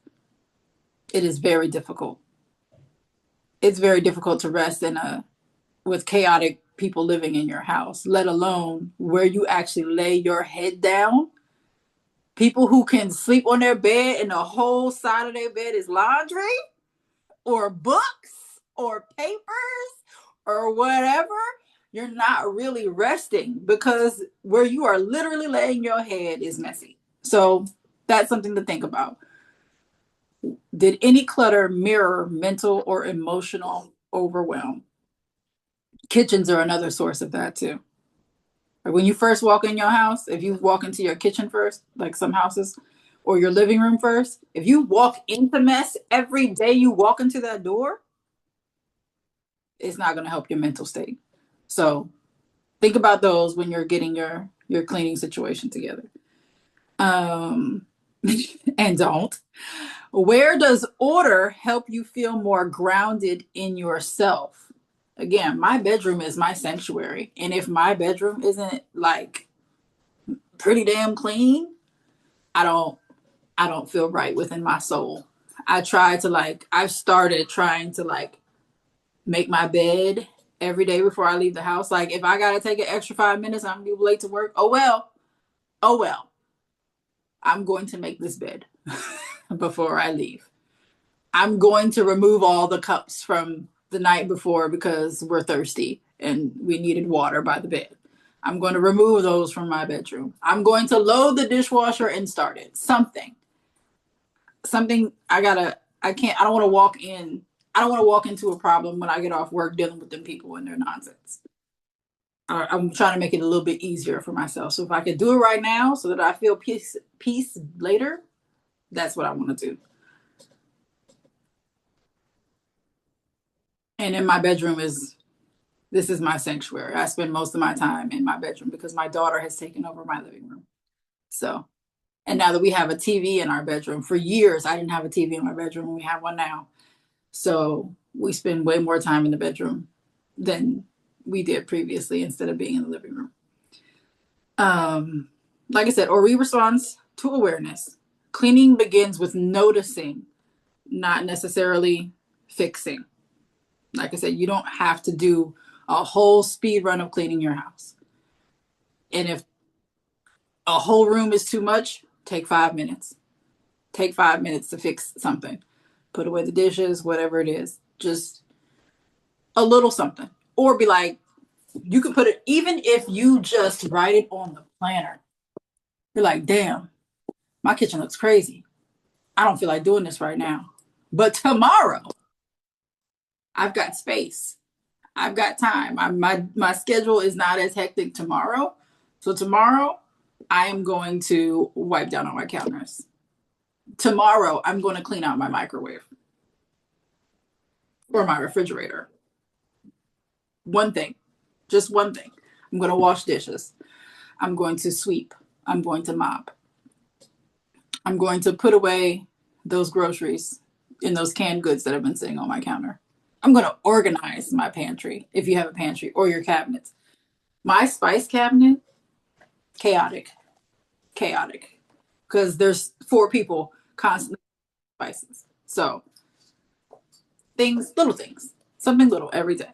It is very difficult. It's very difficult to rest with chaotic people living in your house, let alone where you actually lay your head down. People who can sleep on their bed and the whole side of their bed is laundry or books or papers or whatever. you're not really resting because where you are literally laying your head is messy. So that's something to think about. Did any clutter mirror mental or emotional overwhelm? Kitchens are another source of that too. Like when you first walk in your house, if you walk into your kitchen first, like some houses, or your living room first, if you walk into mess every day you walk into that door, it's not going to help your mental state. So think about those when you're getting your cleaning situation together. Um, and don't. Where does order help you feel more grounded in yourself? Again, my bedroom is my sanctuary. And if my bedroom isn't like pretty damn clean, I don't feel right within my soul. I've started trying to like make my bed every day before I leave the house. Like if I gotta take an extra 5 minutes, I'm gonna be late to work. Oh well. Oh well. I'm going to make this bed before I leave. I'm going to remove all the cups from the night before because we're thirsty and we needed water by the bed. I'm going to remove those from my bedroom. I'm going to load the dishwasher and start it. Something I don't want to walk in. I don't want to walk into a problem when I get off work dealing with them people and their nonsense. I'm trying to make it a little bit easier for myself. So if I could do it right now so that I feel peace later, that's what I want to do. And in my bedroom this is my sanctuary. I spend most of my time in my bedroom because my daughter has taken over my living room. So, and now that we have a TV in our bedroom, for years I didn't have a TV in my bedroom, and we have one now. So we spend way more time in the bedroom than we did previously instead of being in the living room. Like I said, Ori responds to awareness. Cleaning begins with noticing, not necessarily fixing. Like I said, you don't have to do a whole speed run of cleaning your house. And if a whole room is too much, take 5 minutes. Take 5 minutes to fix something. Put away the dishes, whatever it is. Just a little something. Or be like, you can put it, even if you just write it on the planner. You're like, damn, my kitchen looks crazy. I don't feel like doing this right now. But tomorrow, I've got space. I've got time. My schedule is not as hectic tomorrow. So tomorrow, I am going to wipe down on my counters. Tomorrow, I'm going to clean out my microwave or my refrigerator. One thing, just one thing. I'm going to wash dishes. I'm going to sweep. I'm going to mop. I'm going to put away those groceries in those canned goods that have been sitting on my counter. I'm going to organize my pantry if you have a pantry or your cabinets. My spice cabinet, chaotic, because there's 4 people constantly spices. So little things, something little every day.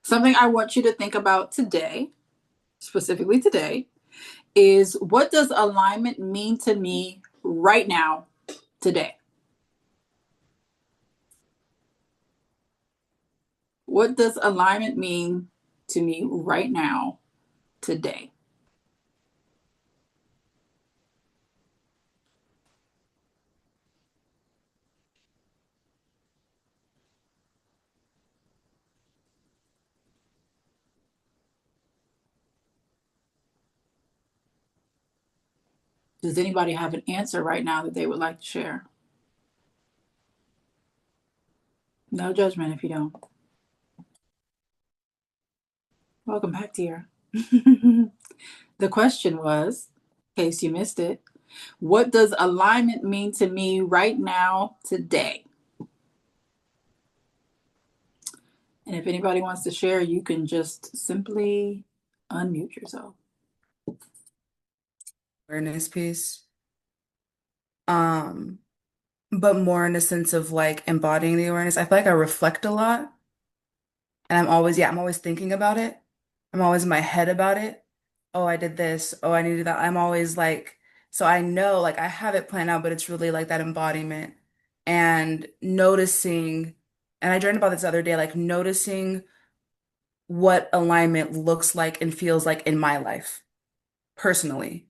Something I want you to think about today, specifically today, is what does alignment mean to me right now, today? What does alignment mean to me right now, today? Does anybody have an answer right now that they would like to share? No judgment if you don't. Welcome back, dear. The question was, in case you missed it, what does alignment mean to me right now, today? And if anybody wants to share, you can just simply unmute yourself. Awareness piece. But more in a sense of like embodying the awareness. I feel like I reflect a lot and I'm always thinking about it. I'm always in my head about it. Oh, I did this. Oh, I needed that. I'm always like, so I know like I have it planned out, but it's really like that embodiment and noticing And I journaled about this the other day, like noticing what alignment looks like and feels like in my life personally.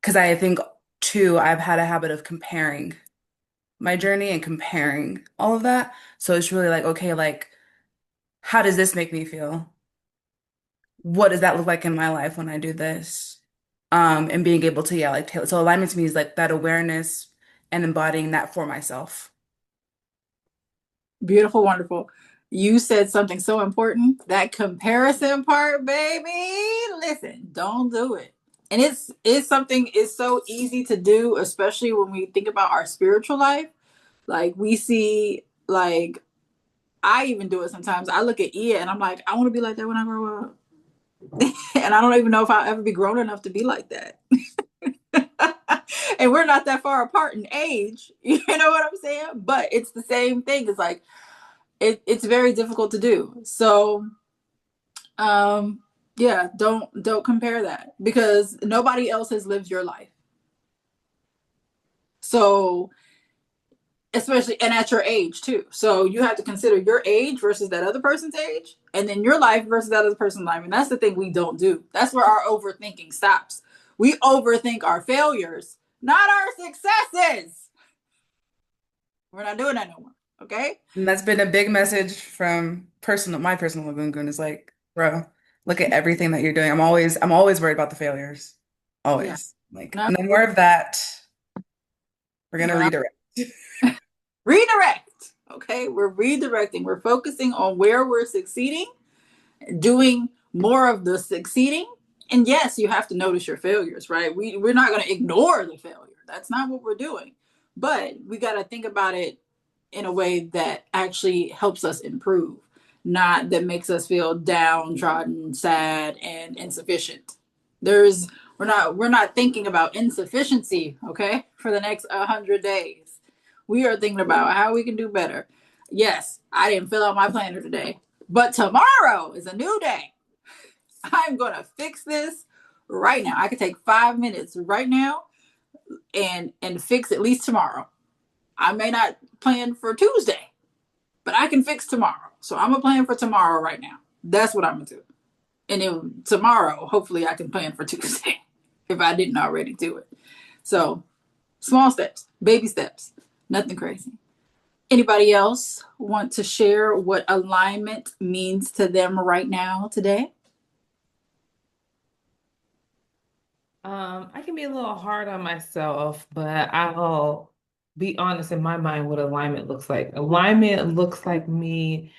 Because I think too, I've had a habit of comparing my journey and comparing all of that. So it's really like, okay, like, how does this make me feel? What does that look like in my life when I do this? And being able to, yeah, like, so alignment to me is like that awareness and embodying that for myself. Beautiful, wonderful. You said something so important. That comparison part, baby. Listen, don't do it. And it's something it's so easy to do, especially when we think about our spiritual life. Like we see, like I even do it sometimes. I look at Ia and I'm like, I want to be like that when I grow up. And I don't even know if I'll ever be grown enough to be like that. And we're not that far apart in age. You know what I'm saying? But it's the same thing. It's like it's very difficult to do. So yeah, don't compare that because nobody else has lived your life. So especially and at your age too. So you have to consider your age versus that other person's age, and then your life versus that other person's life. And that's the thing we don't do. That's where our overthinking stops. We overthink our failures, not our successes. We're not doing that no more. Okay? And that's been a big message from my personal Lagoon is like, bro, look at everything that you're doing. I'm always worried about the failures. Yeah. Always. Like, No, no more of that. We're gonna no. redirect. Redirect. Okay? We're redirecting. We're focusing on where we're succeeding, doing more of the succeeding. And yes, you have to notice your failures, right? We're not going to ignore the failure. That's not what we're doing. But we got to think about it in a way that actually helps us improve, not that makes us feel downtrodden, sad, and insufficient. There's we're not thinking about insufficiency, okay, for the next 100 days. We are thinking about how we can do better. Yes, I didn't fill out my planner today, but tomorrow is a new day. I'm gonna fix this right now. I could take 5 minutes right now and fix at least tomorrow. I may not plan for Tuesday, but I can fix tomorrow. So I'm gonna plan for tomorrow right now. That's what I'm gonna do. And then tomorrow, hopefully, I can plan for Tuesday if I didn't already do it. So small steps, baby steps, nothing crazy. Anybody else want to share what alignment means to them right now today? I can be a little hard on myself, but I'll be honest in my mind what alignment looks like. Alignment looks like me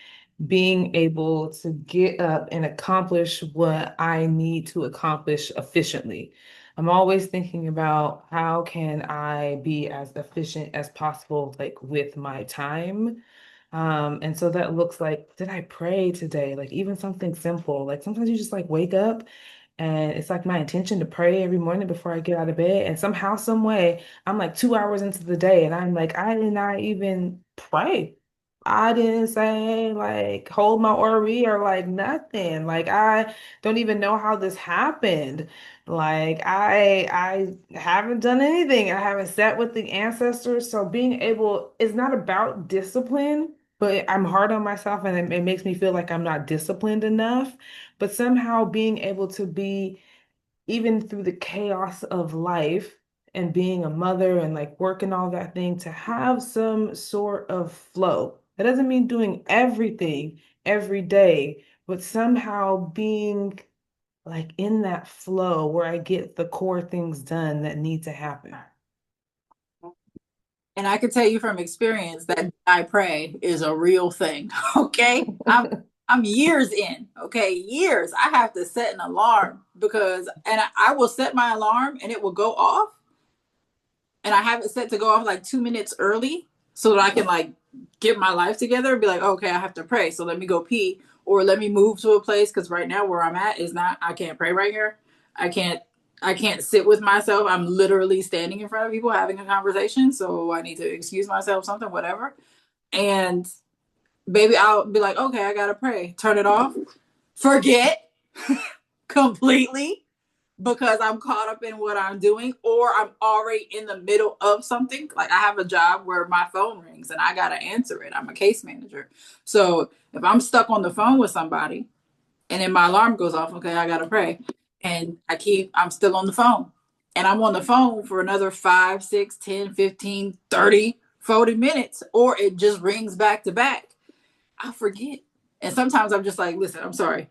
being able to get up and accomplish what I need to accomplish efficiently. I'm always thinking about how can I be as efficient as possible, like with my time. And so that looks like, did I pray today? Like even something simple. Like sometimes you just like wake up and it's like my intention to pray every morning before I get out of bed. And somehow, some way, I'm like 2 hours into the day and I'm like, I did not even pray. I didn't say like hold my ORE or like nothing. Like I don't even know how this happened. Like I haven't done anything. I haven't sat with the ancestors. So being able, it's not about discipline, but I'm hard on myself and it makes me feel like I'm not disciplined enough. But somehow being able to be, even through the chaos of life and being a mother and like working all that thing, to have some sort of flow. That doesn't mean doing everything every day, but somehow being like in that flow where I get the core things done that need to happen. And I can tell you from experience that I pray is a real thing. Okay. I'm years in. Okay. Years. I have to set an alarm because and I will set my alarm and it will go off. And I have it set to go off like 2 minutes early so that I can like get my life together and be like, okay, I have to pray. So let me go pee or let me move to a place because right now where I'm at is not I can't pray right here. I can't I can't sit with myself. I'm literally standing in front of people having a conversation. So I need to excuse myself, something, whatever. And baby, I'll be like, okay, I gotta pray. Turn it off. Forget completely. because I'm caught up in what I'm doing, or I'm already in the middle of something. Like I have a job where my phone rings and I got to answer it. I'm a case manager. So if I'm stuck on the phone with somebody and then my alarm goes off, okay, I got to pray. And I'm still on the phone, and I'm on the phone for another 5, 6, 10, 15, 30, 40 minutes, or it just rings back to back. I forget. And sometimes I'm just like, listen, I'm sorry.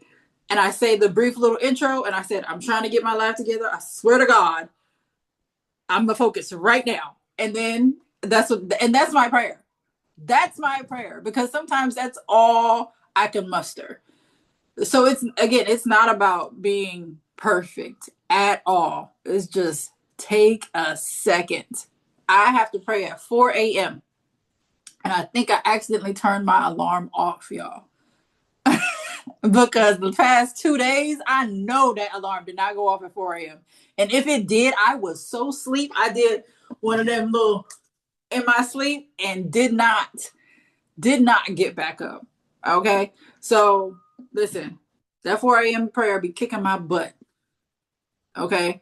And I say the brief little intro and I said, I'm trying to get my life together. I swear to God, I'm the focus right now. And then that's my prayer. That's my prayer, because sometimes that's all I can muster. So it's not about being perfect at all. It's just take a second. I have to pray at 4 a.m. And I think I accidentally turned my alarm off, y'all. Because the past 2 days, I know that alarm did not go off at 4 a.m. And if it did, I was so asleep. I did one of them little in my sleep and did not get back up. Okay. So listen, that 4 a.m. prayer be kicking my butt. Okay.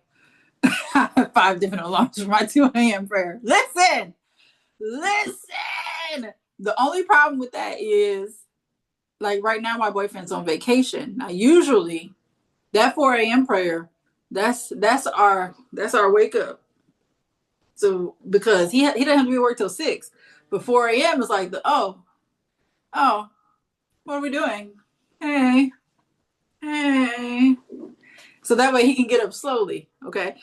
I have 5 different alarms for my 2 a.m. prayer. Listen. The only problem with that is, like right now, my boyfriend's on vacation. Now, usually that 4 a.m. prayer, that's our wake up. So because he doesn't have to be at work till 6, but 4 a.m. is like oh, what are we doing? Hey. So that way he can get up slowly. Okay.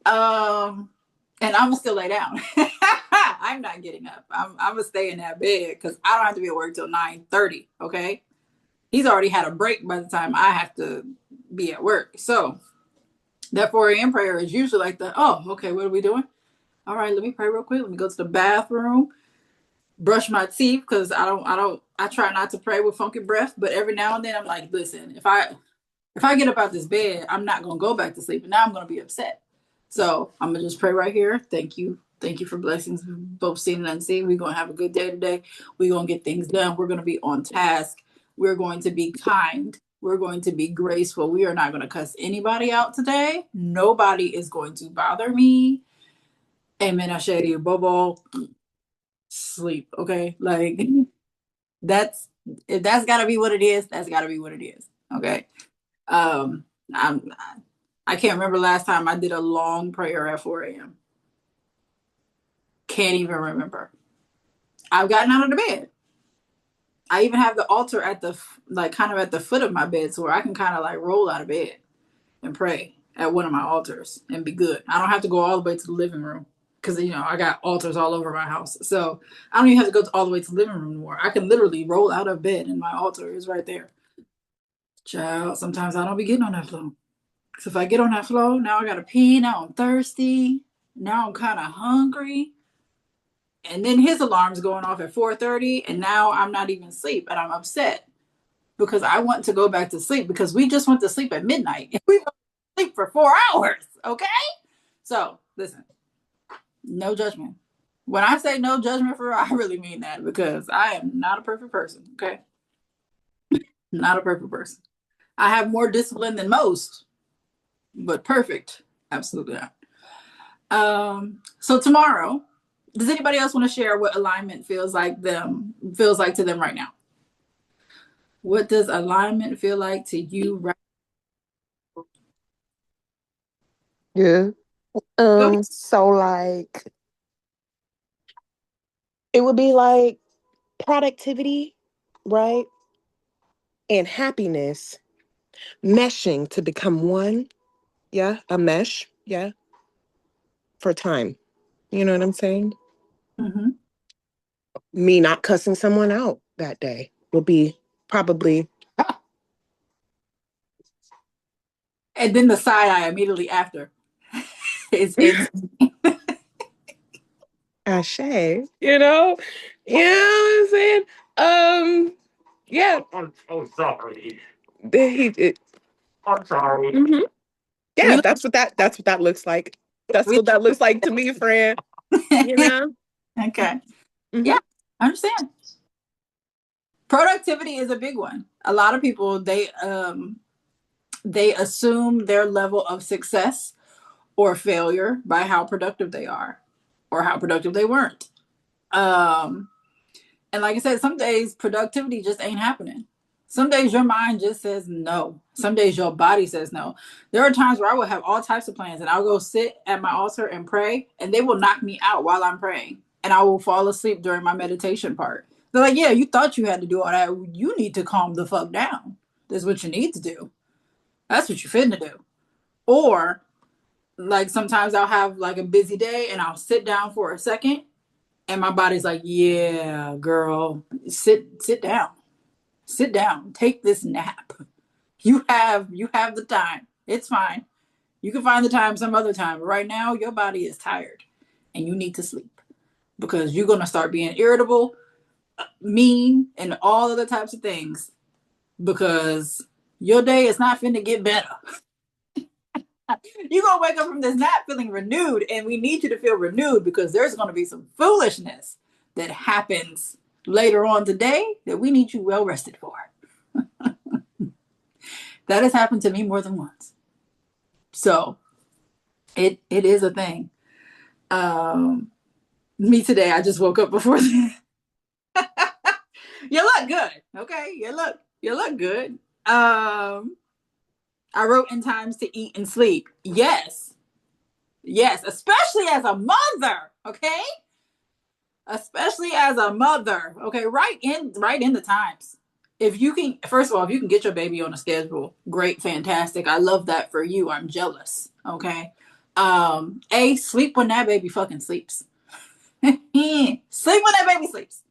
And I'm gonna still lay down. I'm not getting up. I'm gonna stay in that bed because I don't have to be at work till 9:30. Okay. He's already had a break by the time I have to be at work. So that 4 a.m. prayer is usually like okay, what are we doing? All right, let me pray real quick. Let me go to the bathroom, brush my teeth, because I try not to pray with funky breath, but every now and then I'm like, listen, if I get up out this bed, I'm not gonna go back to sleep, and now I'm gonna be upset. So I'm gonna just pray right here. Thank you. Thank you for blessings, both seen and unseen. We're gonna have a good day today. We're gonna get things done. We're gonna be on task. We're going to be kind. We're going to be graceful. We are not gonna cuss anybody out today. Nobody is going to bother me. Amen. I shady Bobo. Sleep. Okay. Like if that's gotta be what it is, that's gotta be what it is. Okay. Um, I can't remember last time I did a long prayer at 4 a.m. Can't even remember. I've gotten out of the bed. I even have the altar at kind of at the foot of my bed, so where I can kind of like roll out of bed and pray at one of my altars and be good. I don't have to go all the way to the living room because I got altars all over my house. So I don't even have to go all the way to the living room anymore. I can literally roll out of bed and my altar is right there. Child, sometimes I don't be getting on that floor. So if I get on that floor, now I gotta pee. Now I'm thirsty. Now I'm kind of hungry. And then his alarm's going off at 4:30, and now I'm not even asleep, and I'm upset because I want to go back to sleep because we just went to sleep at midnight. And we went to sleep for 4 hours, okay? So listen, no judgment. When I say no judgment for her, I really mean that because I am not a perfect person, okay? Not a perfect person. I have more discipline than most, but perfect, absolutely not. So tomorrow, does anybody else want to share what alignment feels like to them right now? What does alignment feel like to you right Yeah. now? So like it would be like productivity, right? And happiness meshing to become one. Yeah, a mesh. Yeah, for time. You know what I'm saying? Mm-hmm. Me not cussing someone out that day will be probably And then the side eye immediately after is in. Ashay, you know? You know what I'm saying? Yeah. I'm sorry. I'm sorry. Yeah, We, that's what that looks like. That's we what that looks like to me, friend. You know? okay. Hmm. Yeah, I understand. Productivity is a big one. A lot of people They assume their level of success or failure by how productive they are or how productive they weren't. Um, and like I said, some days productivity just ain't happening. Some days your mind just says no. Some days your body says no. There are times where I will have all types of plans and I'll go sit at my altar and pray, and they will knock me out while I'm praying. And I will fall asleep during my meditation part. They're like, yeah, you thought you had to do all that. You need to calm the fuck down. That's what you need to do. That's what you're finna do. Or like sometimes I'll have like a busy day and I'll sit down for a second and my body's like, yeah, girl, sit down. Sit down. Take this nap. You have the time. It's fine. You can find the time some other time. But right now, your body is tired and you need to sleep because you're gonna start being irritable, mean, and all other types of things because your day is not finna get better. You're gonna wake up from this nap feeling renewed, and we need you to feel renewed because there's gonna be some foolishness that happens later on today that we need you well rested for. That has happened to me more than once. So it is a thing. Me today, I just woke up before you look good. Okay. You look good. I wrote in times to eat and sleep. Yes. Yes, especially as a mother, okay? Especially as a mother, okay? Right in the times. If you can, first of all, if you can get your baby on a schedule, great, fantastic. I love that for you. I'm jealous, okay? Sleep when that baby fucking sleeps. Sleep when that baby sleeps.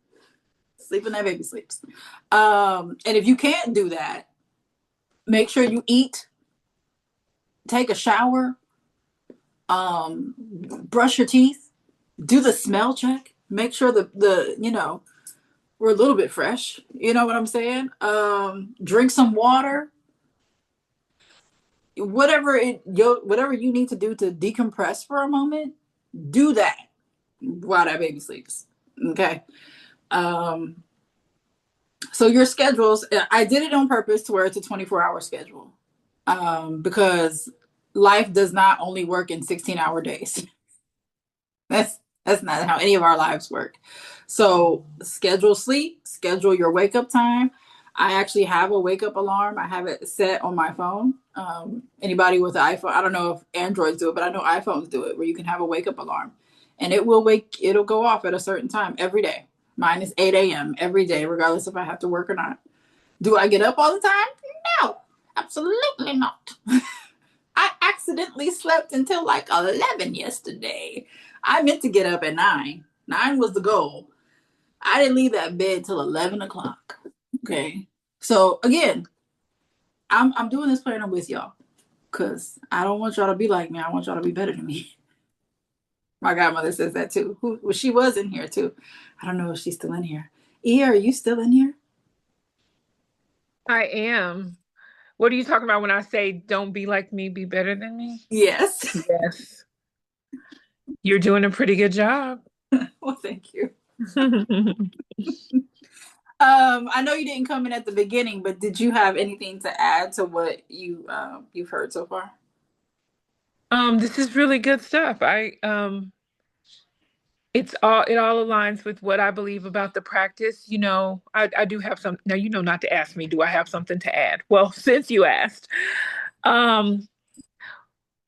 Sleep when that baby sleeps. And if you can't do that, make sure you eat, take a shower, brush your teeth, do the smell check, make sure the we're a little bit fresh. You know what I'm saying? Drink some water. Whatever you need to do to decompress for a moment, do that while that baby sleeps. Okay. So your schedules, I did it on purpose to where it's a 24-hour schedule. Because life does not only work in 16-hour days. That's not how any of our lives work. So schedule sleep, schedule your wake up time. I actually have a wake up alarm. I have it set on my phone. Anybody with an iPhone, I don't know if Androids do it, but I know iPhones do it, where you can have a wake up alarm, and it'll go off at a certain time every day. Mine is 8 a.m. every day, regardless if I have to work or not. Do I get up all the time? No, absolutely not. I accidentally slept until like 11 yesterday. I meant to get up at 9. 9 was the goal. I didn't leave that bed till 11 o'clock. Okay. So again, I'm doing this planner with y'all because I don't want y'all to be like me. I want y'all to be better than me. My godmother says that too. Well, she was in here too. I don't know if she's still in here. Are you still in here? I am. What are you talking about when I say don't be like me, be better than me? Yes. Yes. You're doing a pretty good job. Well, thank you. I know you didn't come in at the beginning, but did you have anything to add to what you've heard so far? This is really good stuff. It all aligns with what I believe about the practice. I do have some now, not to ask me, do I have something to add? Well, since you asked, um,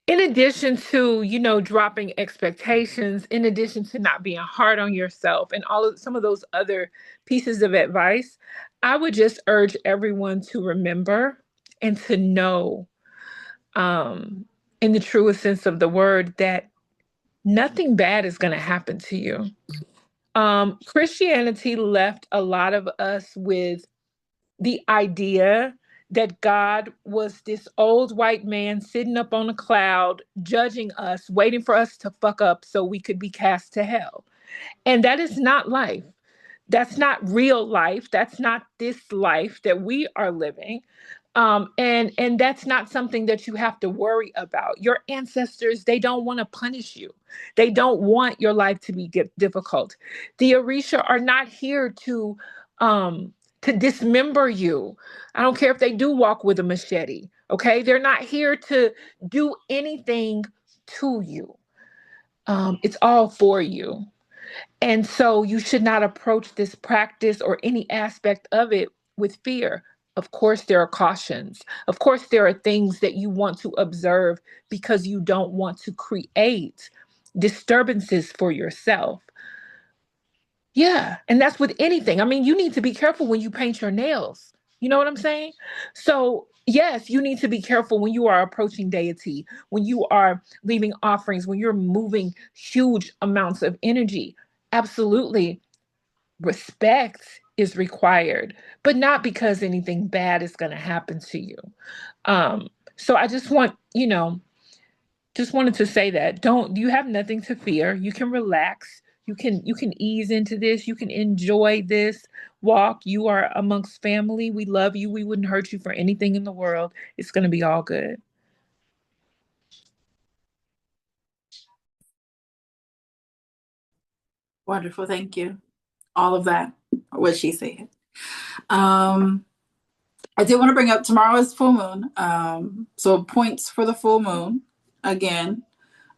in addition to, dropping expectations, in addition to not being hard on yourself and some of those other pieces of advice, I would just urge everyone to remember and to know, um, in the truest sense of the word, that nothing bad is going to happen to you. Christianity left a lot of us with the idea that God was this old white man sitting up on a cloud, judging us, waiting for us to fuck up so we could be cast to hell. And that is not life. That's not real life. That's not this life that we are living. And that's not something that you have to worry about. Your ancestors, they don't want to punish you. They don't want your life to be difficult. The Orisha are not here to to dismember you. I don't care if they do walk with a machete. Okay. They're not here to do anything to you. It's all for you. And so you should not approach this practice or any aspect of it with fear. Of course, there are cautions. Of course, there are things that you want to observe because you don't want to create disturbances for yourself. Yeah. And that's with anything. I mean, you need to be careful when you paint your nails. You know what I'm saying? So, yes, you need to be careful when you are approaching deity, when you are leaving offerings, when you're moving huge amounts of energy. Absolutely. Respect is required, but not because anything bad is going to happen to you. Um, so I just wanted to say that don't you have nothing to fear. You can relax. You can ease into this. You can enjoy this walk. You are amongst family. We love you. We wouldn't hurt you for anything in the world. It's going to be all good. Wonderful. Thank you. All of that, what she said. Um, I did want to bring up tomorrow is full moon. So points for the full moon again.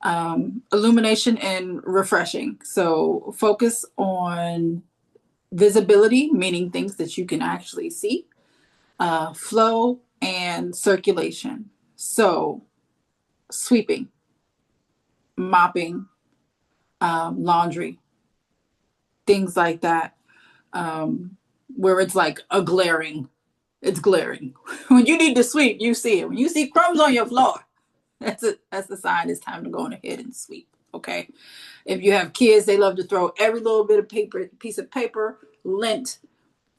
Illumination and refreshing. So focus on visibility, meaning things that you can actually see, flow, and circulation. So sweeping, mopping, laundry, things like that, where it's like it's glaring. When you need to sweep, you see it. When you see crumbs on your floor, that's the sign it's time to go on ahead and sweep. Okay. If you have kids, they love to throw every little bit of piece of paper, lint,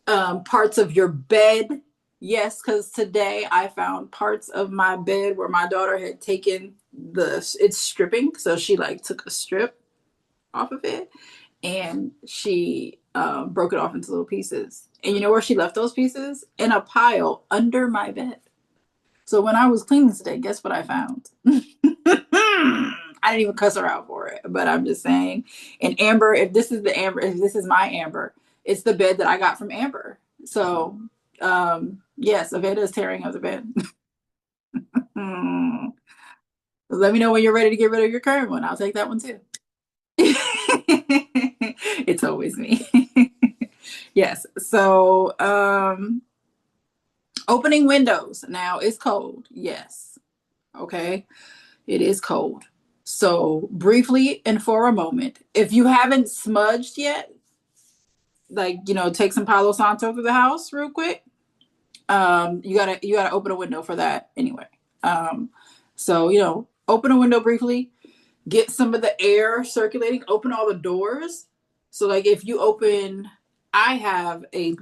parts of your bed. Yes, because today I found parts of my bed where my daughter had taken it's stripping. So she like took a strip off of it and she broke it off into little pieces. And you know where she left those pieces? In a pile under my bed. So when I was cleaning today, guess what I found? I didn't even cuss her out for it, but I'm just saying. And Amber, if this is my Amber, it's the bed that I got from Amber. So yes, Aveda is tearing up the bed. Let me know when you're ready to get rid of your current one. I'll take that one too. It's always me. Yes. So opening windows. Now it's cold. Yes. Okay. It is cold. So briefly and for a moment, if you haven't smudged yet, like, take some Palo Santo through the house real quick. You gotta open a window for that anyway. So open a window briefly, get some of the air circulating, open all the doors. So like if you open, I have a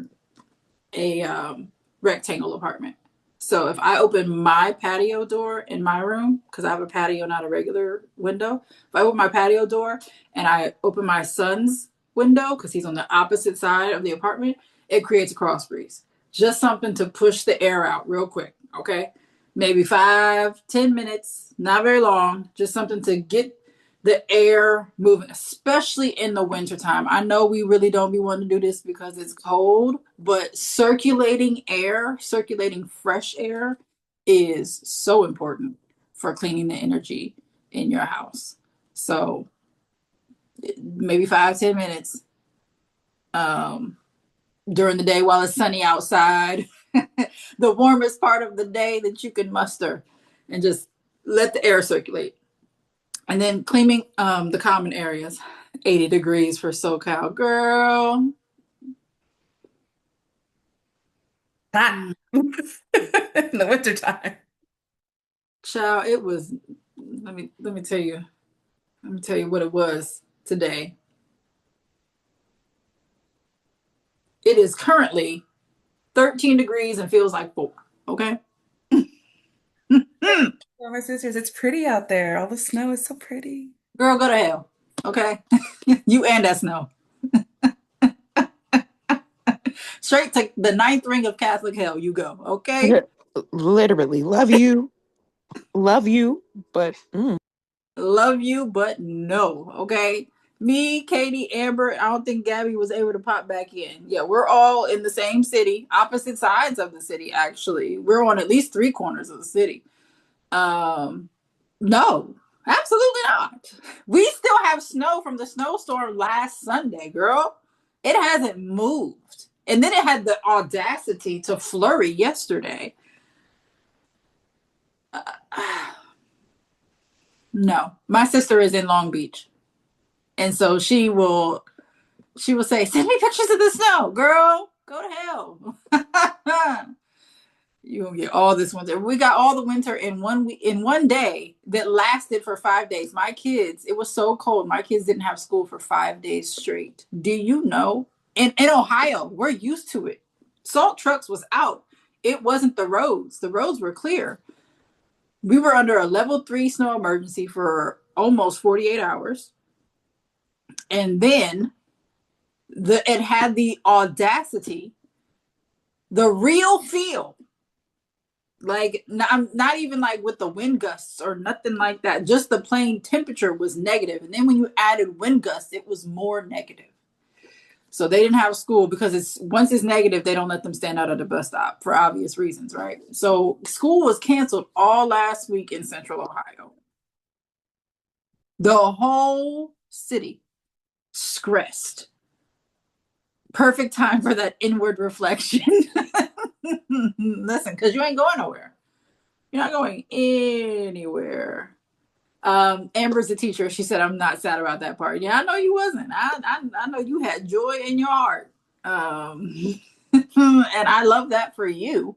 rectangle apartment. So if I open my patio door in my room, because I have a patio, not a regular window, if I open my patio door and I open my son's window, because he's on the opposite side of the apartment, it creates a cross breeze. Just something to push the air out real quick, okay? Maybe 5-10 minutes, not very long, just something to get the air moving, especially in the wintertime. I know we really don't be wanting to do this because it's cold, but circulating fresh air is so important for cleaning the energy in your house. So maybe 5-10 minutes during the day while it's sunny outside, the warmest part of the day that you can muster, and just let the air circulate. And then cleaning the common areas, 80 degrees for SoCal, girl. Hot in the wintertime. Child, it was. Let me tell you. Let me tell you what it was today. It is currently 13 degrees and feels like 4. Okay. For my sisters, it's pretty out there. All the snow is so pretty. Girl, go to hell. Okay. You and that snow. Straight to the 9th ring of Catholic hell, you go. Okay. Literally, love you, but Love you, but no. Okay. Me, Katie, Amber, I don't think Gabby was able to pop back in. Yeah, we're all in the same city, opposite sides of the city, actually. We're on at least 3 corners of the city. No, absolutely not. We still have snow from the snowstorm last Sunday, girl. It hasn't moved. And then it had the audacity to flurry yesterday. No, my sister is in Long Beach. And so she will say, send me pictures of the snow. Girl, go to hell. You're gonna get all this winter. We got all the winter in 1 week, in 1 day that lasted for 5 days. My kids, it was so cold. My kids didn't have school for 5 days straight. Do you know? In Ohio, we're used to it. Salt trucks was out. It wasn't the roads. The roads were clear. We were under a level 3 snow emergency for almost 48 hours. And then it had the audacity, the real feel, like not even like with the wind gusts or nothing like that. Just the plain temperature was negative. And then when you added wind gusts, it was more negative. So they didn't have school because once it's negative, they don't let them stand out at the bus stop for obvious reasons, right? So school was canceled all last week in Central Ohio. The whole city stressed. Perfect time for that inward reflection. Listen, because you ain't going nowhere. You're not going anywhere. Amber's the teacher. She said, I'm not sad about that part. Yeah, I know you wasn't. I know you had joy in your heart. And I love that for you.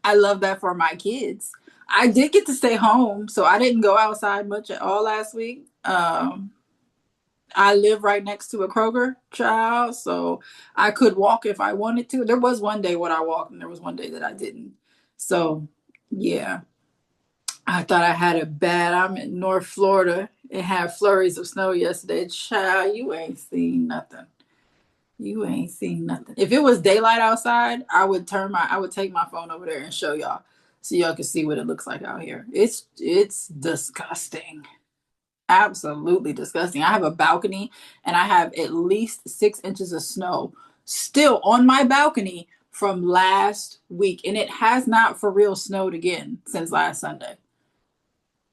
I love that for my kids. I did get to stay home, so I didn't go outside much at all last week. I live right next to a Kroger, child, so I could walk if I wanted to. There was one day when I walked, and there was one day that I didn't. So, yeah. I thought I had it bad. I'm in North Florida. It had flurries of snow yesterday. Child, you ain't seen nothing. You ain't seen nothing. If it was daylight outside, I would take my phone over there and show y'all so y'all can see what it looks like out here. It's disgusting. Absolutely disgusting. I have a balcony and I have at least 6 inches of snow still on my balcony from last week. And it has not for real snowed again since last Sunday.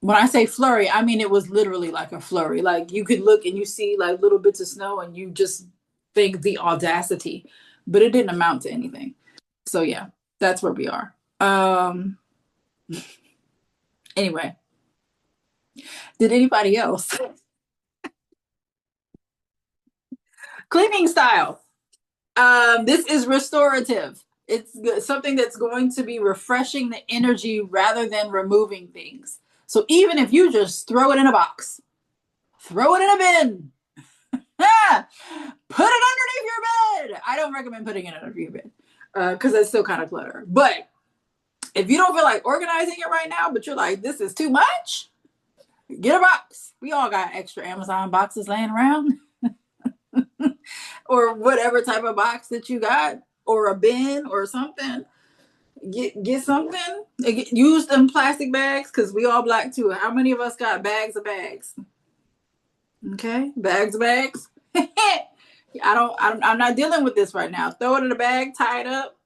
When I say flurry, I mean it was literally like a flurry. Like you could look and you see like little bits of snow and you just think the audacity, but it didn't amount to anything. So yeah, that's where we are. Anyway, did anybody else? Cleaning style. This is restorative. It's something that's going to be refreshing the energy rather than removing things. So even if you just throw it in a box, throw it in a bin, put it underneath your bed. I don't recommend putting it under your bed because it's still kind of clutter. But if you don't feel like organizing it right now, but you're like, this is too much, get a box. We all got extra Amazon boxes laying around. Or whatever type of box that you got, or a bin or something. Get something. Use them plastic bags because we all black too. How many of us got bags of bags? Okay, bags of bags. I'm not dealing with this right now. Throw it in a bag, tie it up,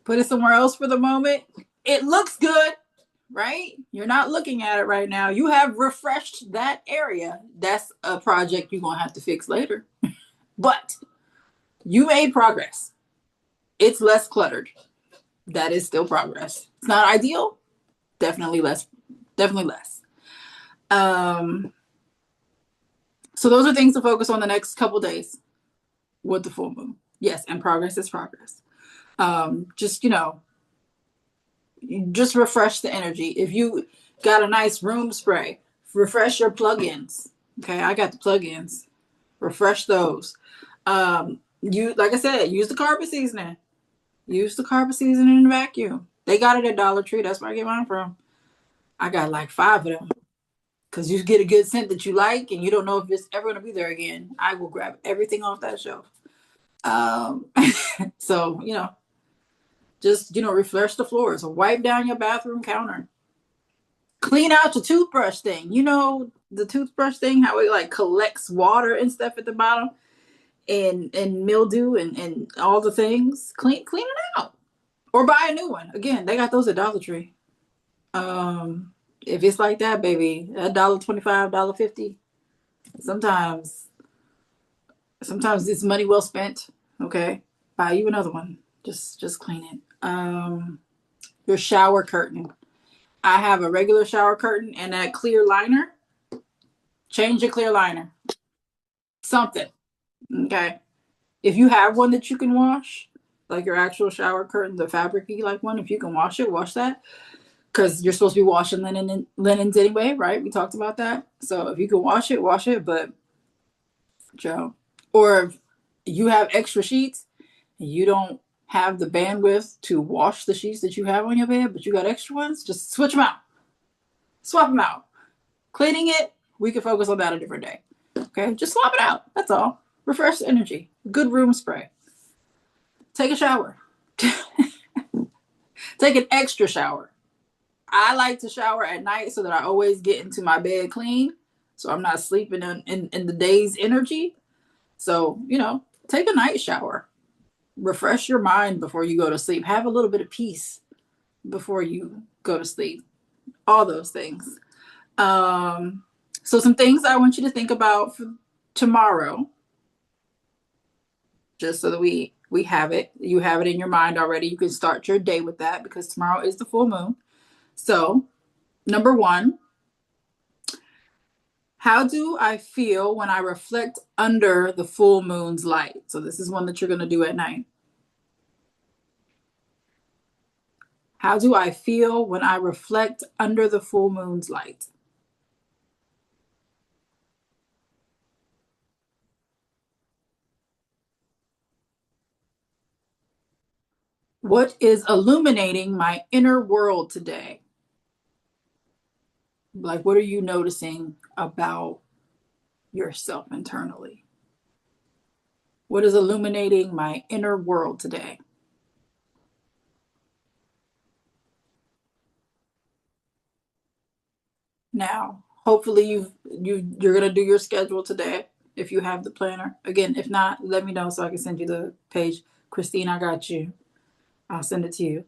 put it somewhere else for the moment. It looks good, right? You're not looking at it right now. You have refreshed that area. That's a project you're gonna have to fix later. But you made progress. It's less cluttered. That is still progress. It's not ideal. Definitely less. Definitely less. So those are things to focus on the next couple days with the full moon. Yes, and progress is progress. Just, just refresh the energy. If you got a nice room spray, refresh your plugins. Okay, I got the plugins. Refresh those. Like I said, use the carpet seasoning. Use the carpet seasoning in the vacuum. They got it at Dollar Tree. That's where I get mine from. I got like 5 of them. Because you get a good scent that you like and you don't know if it's ever going to be there again. I will grab everything off that shelf. So, just, refresh the floors or wipe down your bathroom counter. Clean out your toothbrush thing. You know, the toothbrush thing, how it like collects water and stuff at the bottom, and mildew and all the things. Clean it out. Or buy a new one. Again, they got those at Dollar Tree. If it's like that, baby, $1.25, $1.50. Sometimes it's money well spent. Okay. Buy you another one. Just clean it. Your shower curtain. I have a regular shower curtain and that clear liner. Change your clear liner. Something. Okay. If you have one that you can wash, like your actual shower curtain, the fabric-y like one, if you can wash it, wash that. Because you're supposed to be washing linens anyway, right? We talked about that. So if you can wash it, wash it. But Joe, or if you have extra sheets and you don't have the bandwidth to wash the sheets that you have on your bed, but you got extra ones, just switch them out. Swap them out. Cleaning it, we can focus on that a different day. Okay, just swap it out. That's all. Refresh the energy. Good room spray. Take a shower. Take an extra shower. I like to shower at night so that I always get into my bed clean. So I'm not sleeping in the day's energy. So, take a night shower. Refresh your mind before you go to sleep. Have a little bit of peace before you go to sleep. All those things. So some things I want you to think about for tomorrow, just so that we have it. You have it in your mind already. You can start your day with that because tomorrow is the full moon. So, number 1, how do I feel when I reflect under the full moon's light? So this is one that you're going to do at night. How do I feel when I reflect under the full moon's light? What is illuminating my inner world today? Like, what are you noticing about yourself internally? What is illuminating my inner world today? Now, hopefully you're gonna do your schedule today if you have the planner. Again, if not, let me know so I can send you the page. Christine, I got you. I'll send it to you.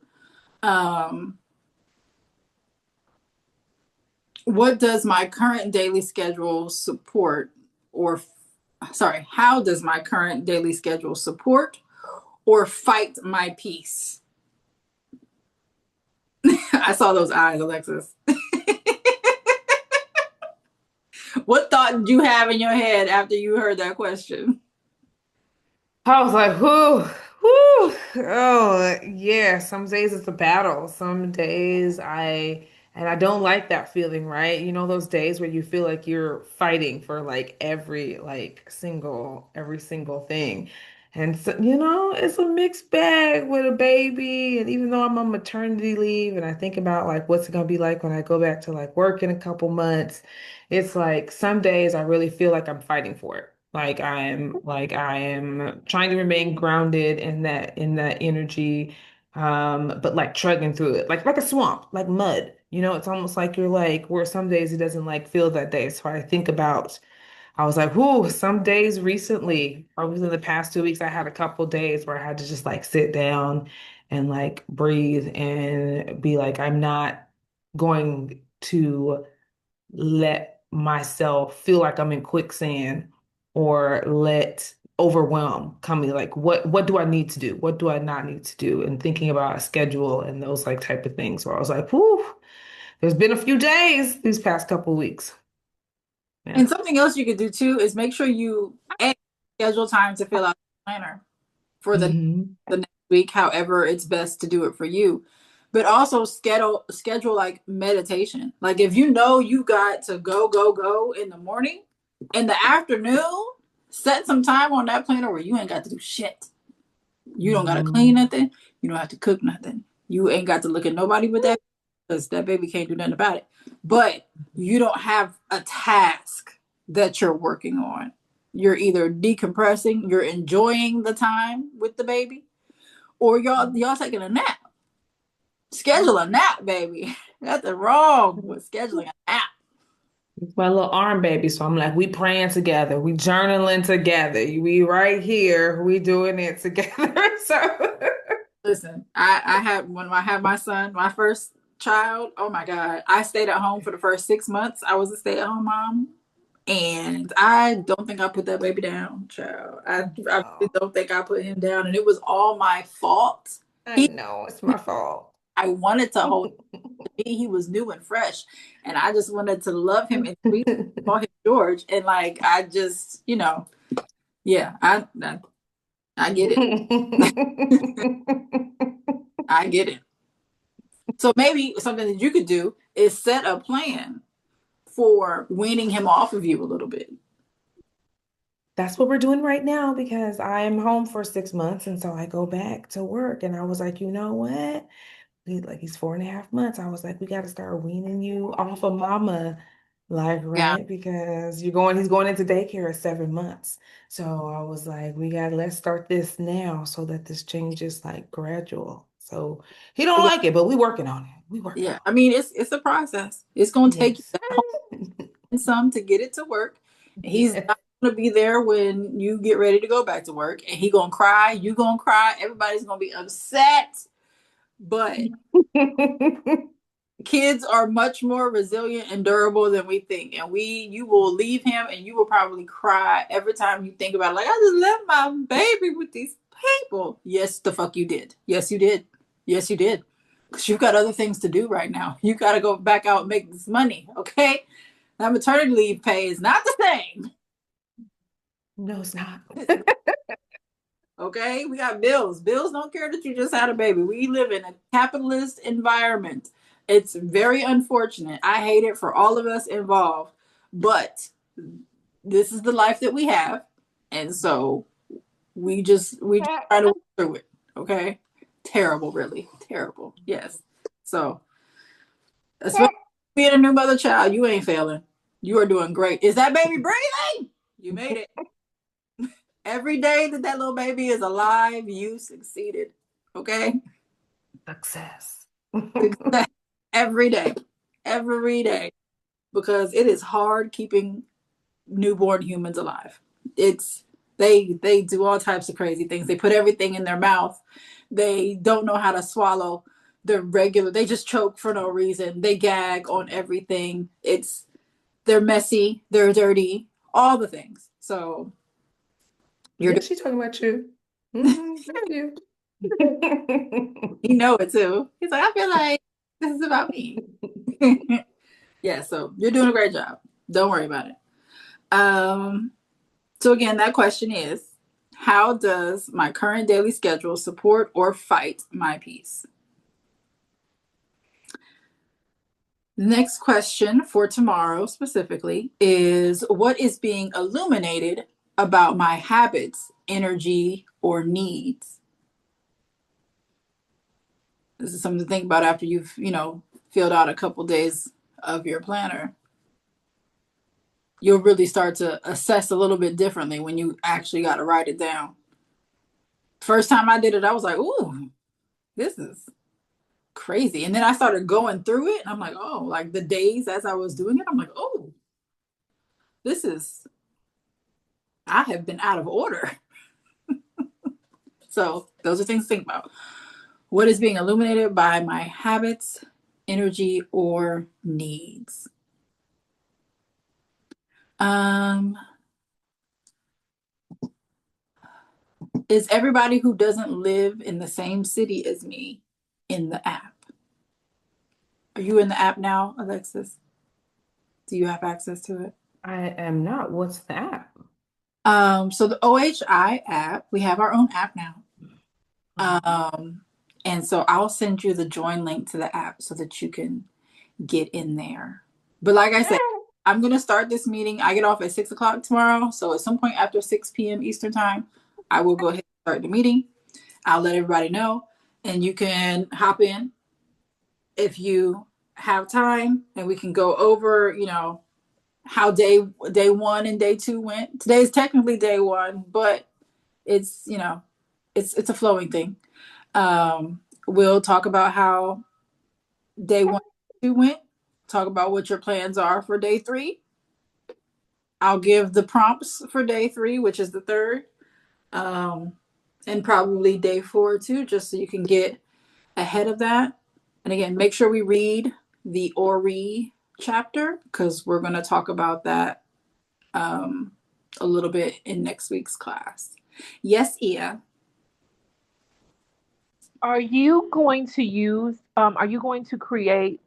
What does my current daily schedule support how does my current daily schedule support or fight my peace? I saw those eyes, Alexis. What thought did you have in your head after you heard that question? I was like, whoo, whoo. Oh, yeah. Some days it's a battle. Some days and I don't like that feeling, right? You know, those days where you feel like you're fighting for like every single thing. And so, it's a mixed bag with a baby. And even though I'm on maternity leave and I think about like what's it gonna be like when I go back to like work in a couple months, it's like some days I really feel like I'm fighting for it. I am trying to remain grounded in that energy, but like trudging through it, like a swamp, like mud. It's almost like you're like where some days it doesn't like feel that day. So I was like, whoo, some days recently, or within the past 2 weeks, I had a couple days where I had to just like sit down and like breathe and be like, I'm not going to let myself feel like I'm in quicksand or let overwhelm come me like what do I need to do? What do I not need to do? And thinking about a schedule and those like type of things where I was like, whoo, there's been a few days these past couple weeks. Yeah. And something else you could do too is make sure you schedule time to fill out the planner for the next week, however it's best to do it for you. But also schedule like meditation. Like if you know you got to go in the morning, in the afternoon, set some time on that planner where you ain't got to do shit. You don't got to clean nothing. You don't have to cook nothing. You ain't got to look at nobody with that because that baby can't do nothing about it. But you don't have a task that you're working on. You're either decompressing, you're enjoying the time with the baby, or y'all taking a nap. Schedule a nap, baby. Nothing wrong with scheduling an app. It's my little arm baby. So I'm like, we praying together. We journaling together. We right here. We doing it together. So Listen, I had when I had my son, my first child. Oh my God, I stayed at home for the first 6 months. I was a stay-at-home mom, and I don't think I put that baby down, child. I really no, don't think I put him down, and it was all my fault. I He, know it's my fault. I wanted to hold me. He was new and fresh, and I just wanted to love him and treat call him George, and like I just, yeah, I get it. I get it. So maybe something that you could do is set a plan for weaning him off of you a little bit. That's what we're doing right now because I'm home for 6 months, and so I go back to work. And I was like, you know what? He's 4.5 months. I was like, we got to start weaning you off of mama, like, Yeah. right? Because he's going into daycare at 7 months. So I was like, let's start this now so that this change is like gradual. So he don't like it, but we working on it. We working Yeah. on I mean, it's a process. It's gonna it. take you Yes. that whole and some to get it to work. And he's Yes. not gonna be there when you get ready to go back to work. And he gonna cry, you gonna cry, everybody's gonna be upset. But kids are much more resilient and durable than we think. And you will leave him and you will probably cry every time you think about it. Like, I just left my baby with these people. Yes, the fuck you did. Yes, you did. Yes, you did. Because you've got other things to do right now. You got to go back out and make this money. Okay. That maternity leave pay is not the same. No, it's not. Okay. We got bills. Bills don't care that you just had a baby. We live in a capitalist environment. It's very unfortunate. I hate it for all of us involved, but this is the life that we have. And so we just try to work through it. Okay. Terrible, really. Terrible. Yes. So especially being a new mother child, you ain't failing. You are doing great. Is that baby breathing? You made it. Every day that that little baby is alive, you succeeded. Okay? Success. Success. Every day. Every day. Because it is hard keeping newborn humans alive. It's they do all types of crazy things. They put everything in their mouth. They don't know how to swallow they just choke for no reason. They gag on everything. They're messy, they're dirty, all the things. So you're Yeah, she's talking about you. Thank you. you know it too. He's like, I feel like this is about me. Yeah, so you're doing a great job. Don't worry about it. So again, that question is, how does my current daily schedule support or fight my peace? The next question for tomorrow specifically is, what is being illuminated about my habits, energy, or needs? This is something to think about after you've, filled out a couple days of your planner. You'll really start to assess a little bit differently when you actually got to write it down. First time I did it, I was like, ooh, this is crazy. And then I started going through it and I'm like, oh, like the days as I was doing it, I'm like, oh, this is, I have been out of order. So those are things to think about. What is being illuminated by my habits, energy, or needs? Is everybody who doesn't live in the same city as me in the app? Are you in the app now, Alexis? Do you have access to it? I am not. What's the app? So the OHI app, we have our own app now. And so I'll send you the join link to the app so that you can get in there. But like I said, I'm going to start this meeting. I get off at 6 o'clock tomorrow. So at some point after 6 p.m. Eastern time, I will go ahead and start the meeting. I'll let everybody know. And you can hop in if you have time, and we can go over, how day one and day two went. Today is technically day one, but it's, it's a flowing thing. We'll talk about how day one 2 went. Talk about what your plans are for day 3. I'll give the prompts for day 3, which is the 3rd, and probably day 4 too, just so you can get ahead of that. And again, make sure we read the Ori chapter because we're going to talk about that a little bit in next week's class. Yes, Ia. Are you going to create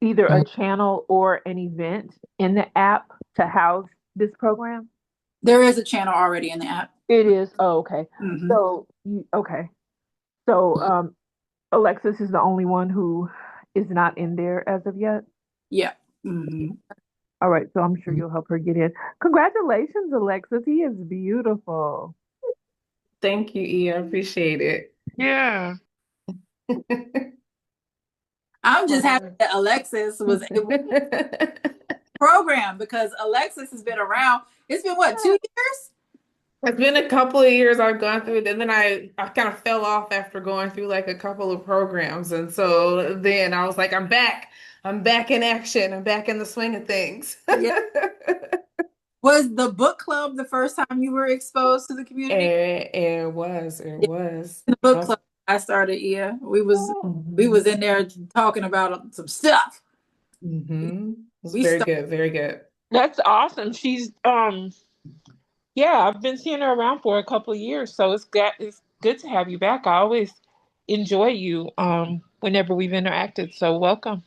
either a channel or an event in the app to house this program? There is a channel already in the app. It is. Oh, okay. Mm-hmm. Okay. So Alexis is the only one who is not in there as of yet. Yeah. Mm-hmm. All right, so I'm sure you'll help her get in. Congratulations, Alexis. He is beautiful. Thank you, E. I appreciate it. Yeah. I'm just happy that Alexis was able to program because Alexis has been around. It's been what, 2 years? It's been a couple of years I've gone through it, and then I kind of fell off after going through like a couple of programs. And so then I was like, I'm back. I'm back in action. I'm back in the swing of things. Yeah. Was the book club the first time you were exposed to the community? It was. It Yeah. was. The book club I started, yeah. We was in there talking about some stuff. Mm-hmm. It was We very started. good. Very good. That's awesome. She's yeah, I've been seeing her around for a couple of years, so it's good to have you back. I always enjoy you whenever we've interacted. So welcome.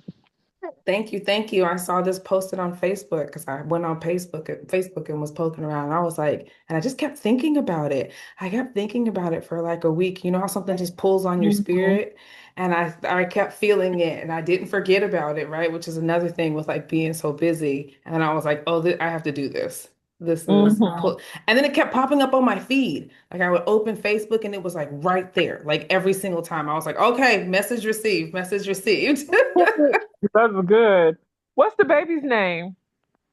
Thank you, thank you. I saw this posted on Facebook because I went on Facebook and was poking around. And I was like, and I just kept thinking about it. I kept thinking about it for like a week. You know how something just pulls on your Mhm. spirit? And I kept feeling it and I didn't forget about it, right? Which is another thing with like being so busy. And I was like, oh, I have to do this. This is Mhm. pull. And then it kept popping up on my feed. Like I would open Facebook and it was like right there, like every single time. I was like, okay, message received, message received. That's good. What's the baby's name?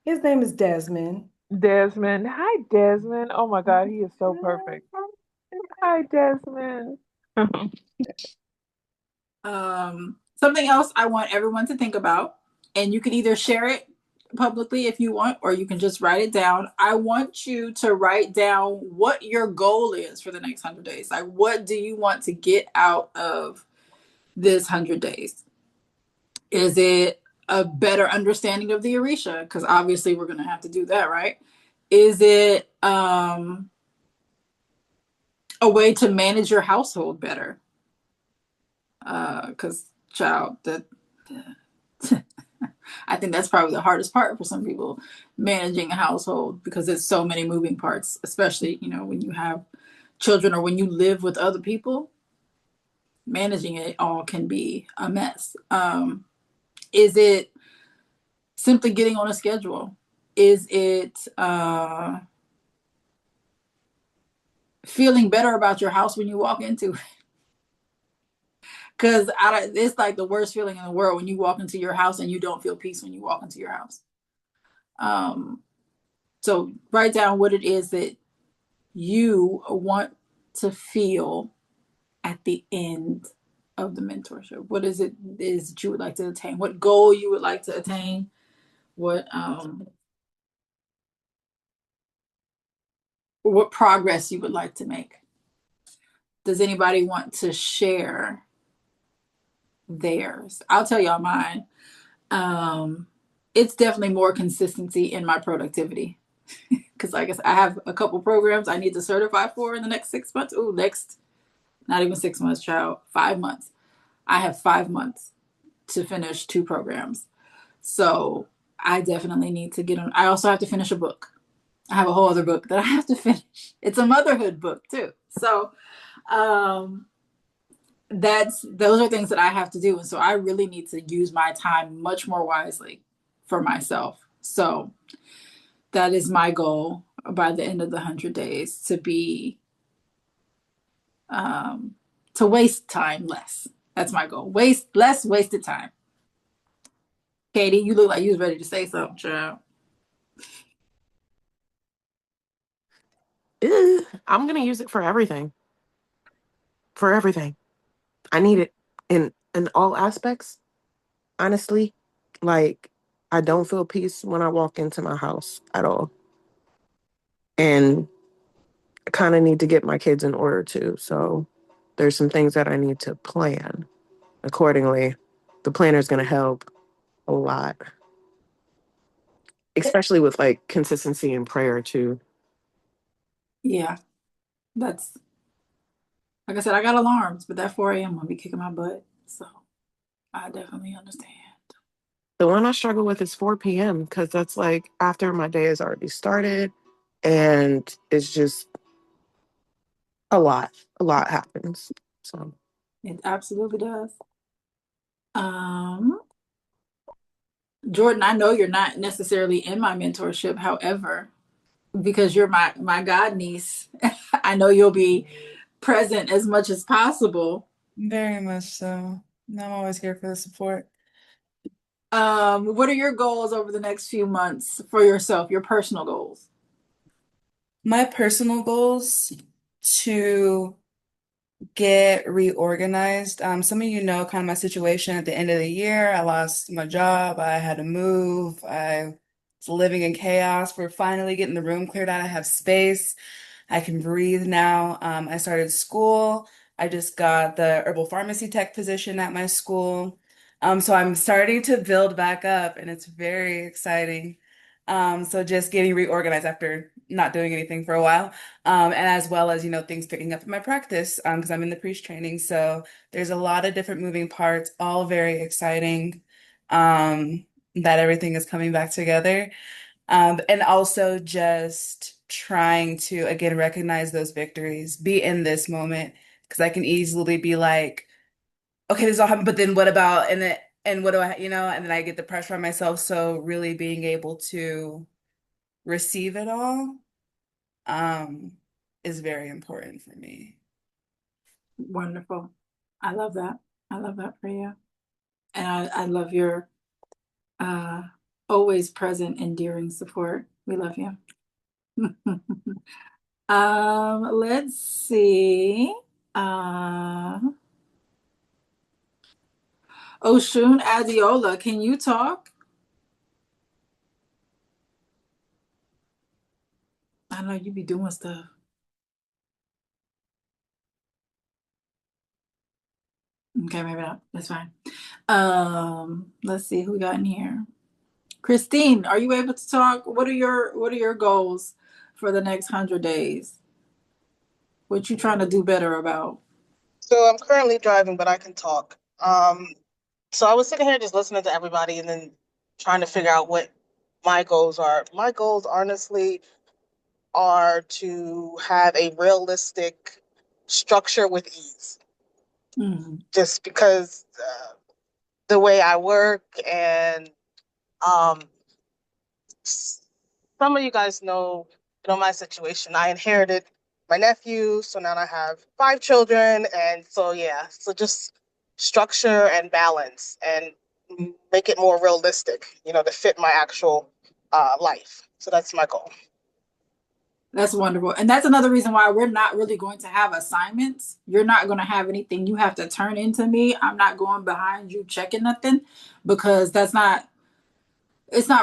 His name is Desmond. Desmond. Hi, Desmond. Oh my God, he is so perfect. Hi, Desmond. Something else I want everyone to think about, and you can either share it publicly if you want, or you can just write it down. I want you to write down what your goal is for the next 100 days. Like, what do you want to get out of this 100 days? Is it a better understanding of the Orisha? Because obviously we're going to have to do that, right? Is it a way to manage your household better? Because, child, that I think that's probably the hardest part for some people, managing a household, because it's so many moving parts, especially, when you have children or when you live with other people. Managing it all can be a mess. Is it simply getting on a schedule? Is it feeling better about your house when you walk into it? Because it's like the worst feeling in the world when you walk into your house and you don't feel peace when you walk into your house. So write down what it is that you want to feel at the end of the mentorship. What is it is that you would like to attain? What goal you would like to attain? What progress you would like to make? Does anybody want to share theirs? I'll tell y'all mine. It's definitely more consistency in my productivity. Because like I said, I have a couple programs I need to certify for in the next 6 months. Not even 6 months, child, 5 months. I have 5 months to finish 2 programs. So I definitely need to get on. I also have to finish a book. I have a whole other book that I have to finish. It's a motherhood book too. So those are things that I have to do. And so I really need to use my time much more wisely for myself. So that is my goal by the end of the 100 days, to waste time less. That's my goal. Less wasted time. Katie, you look like you was ready to say something, child. I'm gonna use it for everything. For everything. I need it in all aspects. honestly, like, I don't feel peace when I walk into my house at all. And I kind of need to get my kids in order too. So there's some things that I need to plan accordingly. The planner is going to help a lot, especially with like consistency in prayer too. Yeah, that's like I said, I got alarms, but that 4 a.m. will be kicking my butt. So I definitely understand. The one I struggle with is 4 p.m. because that's like after my day has already started and it's just a lot. A lot happens. So It absolutely does. Um, Jordan, I know you're not necessarily in my mentorship. However, because you're my god niece, I know you'll be present as much as possible. Very much so. I'm always here for the support. What are your goals over the next few months for yourself, your personal goals? My personal goals to get reorganized. Some of you know kind of my situation at the end of the year. I lost my job. I had to move. I was living in chaos. We're finally getting the room cleared out. I have space. I can breathe now. I started school. I just got the herbal pharmacy tech position at my school. So I'm starting to build back up, and it's very exciting. So just getting reorganized after not doing anything for a while. And as well as, things picking up in my practice, because I'm in the priest training. So there's a lot of different moving parts, all very exciting, that everything is coming back together. And also just trying to, again, recognize those victories, be in this moment, because I can easily be like, okay, this all happened, but then what about, and what do I, and then I get the pressure on myself. So really being able to receive it all, um, is very important for me. Wonderful. I love that. I love that for you. And I love your uh, always present, endearing support. We love you. Let's see. Uh, Oshun Adiola, can you talk? I know you be doing stuff. Okay, maybe not. That's fine. Let's see who we got in here. Christine, are you able to talk? What are your goals for the next 100 days? What you trying to do better about? So I'm currently driving, but I can talk. So I was sitting here just listening to everybody and then trying to figure out what my goals are. My goals, honestly, are to have a realistic structure with ease. Mm, Just because the way I work and um, some of you guys know my situation. I inherited my nephew, so now I have 5 children, and so yeah, so just structure and balance and make it more realistic, to fit my actual life. So that's my goal. that's wonderful. And that's another reason why we're not really going to have assignments. You're not going to have anything you have to turn into me. I'm not going behind you checking nothing because it's not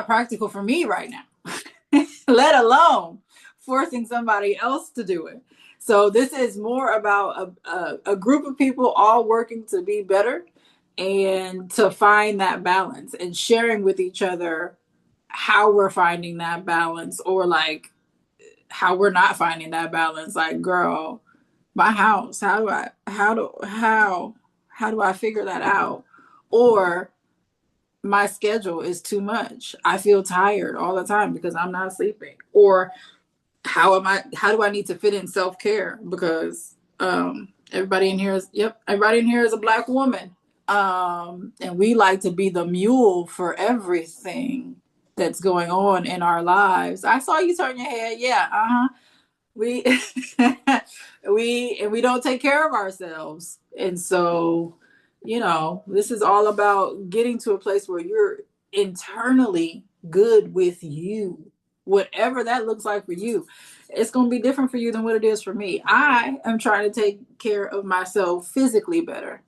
practical for me right now, let alone forcing somebody else to do it. So this is more about a group of people all working to be better and to find that balance and sharing with each other how we're finding that balance or like how we're not finding that balance. Like, girl, my house, how do I figure that out? Or my schedule is too much. I feel tired all the time because I'm not sleeping. Or how do I need to fit in self-care? Because everybody in here is a Black woman. And we like to be the mule for everything that's going on in our lives. I saw you turn your head. Yeah, uh-huh. We we don't take care of ourselves. And so, this is all about getting to a place where you're internally good with you. Whatever that looks like for you, it's going to be different for you than what it is for me. I am trying to take care of myself physically better.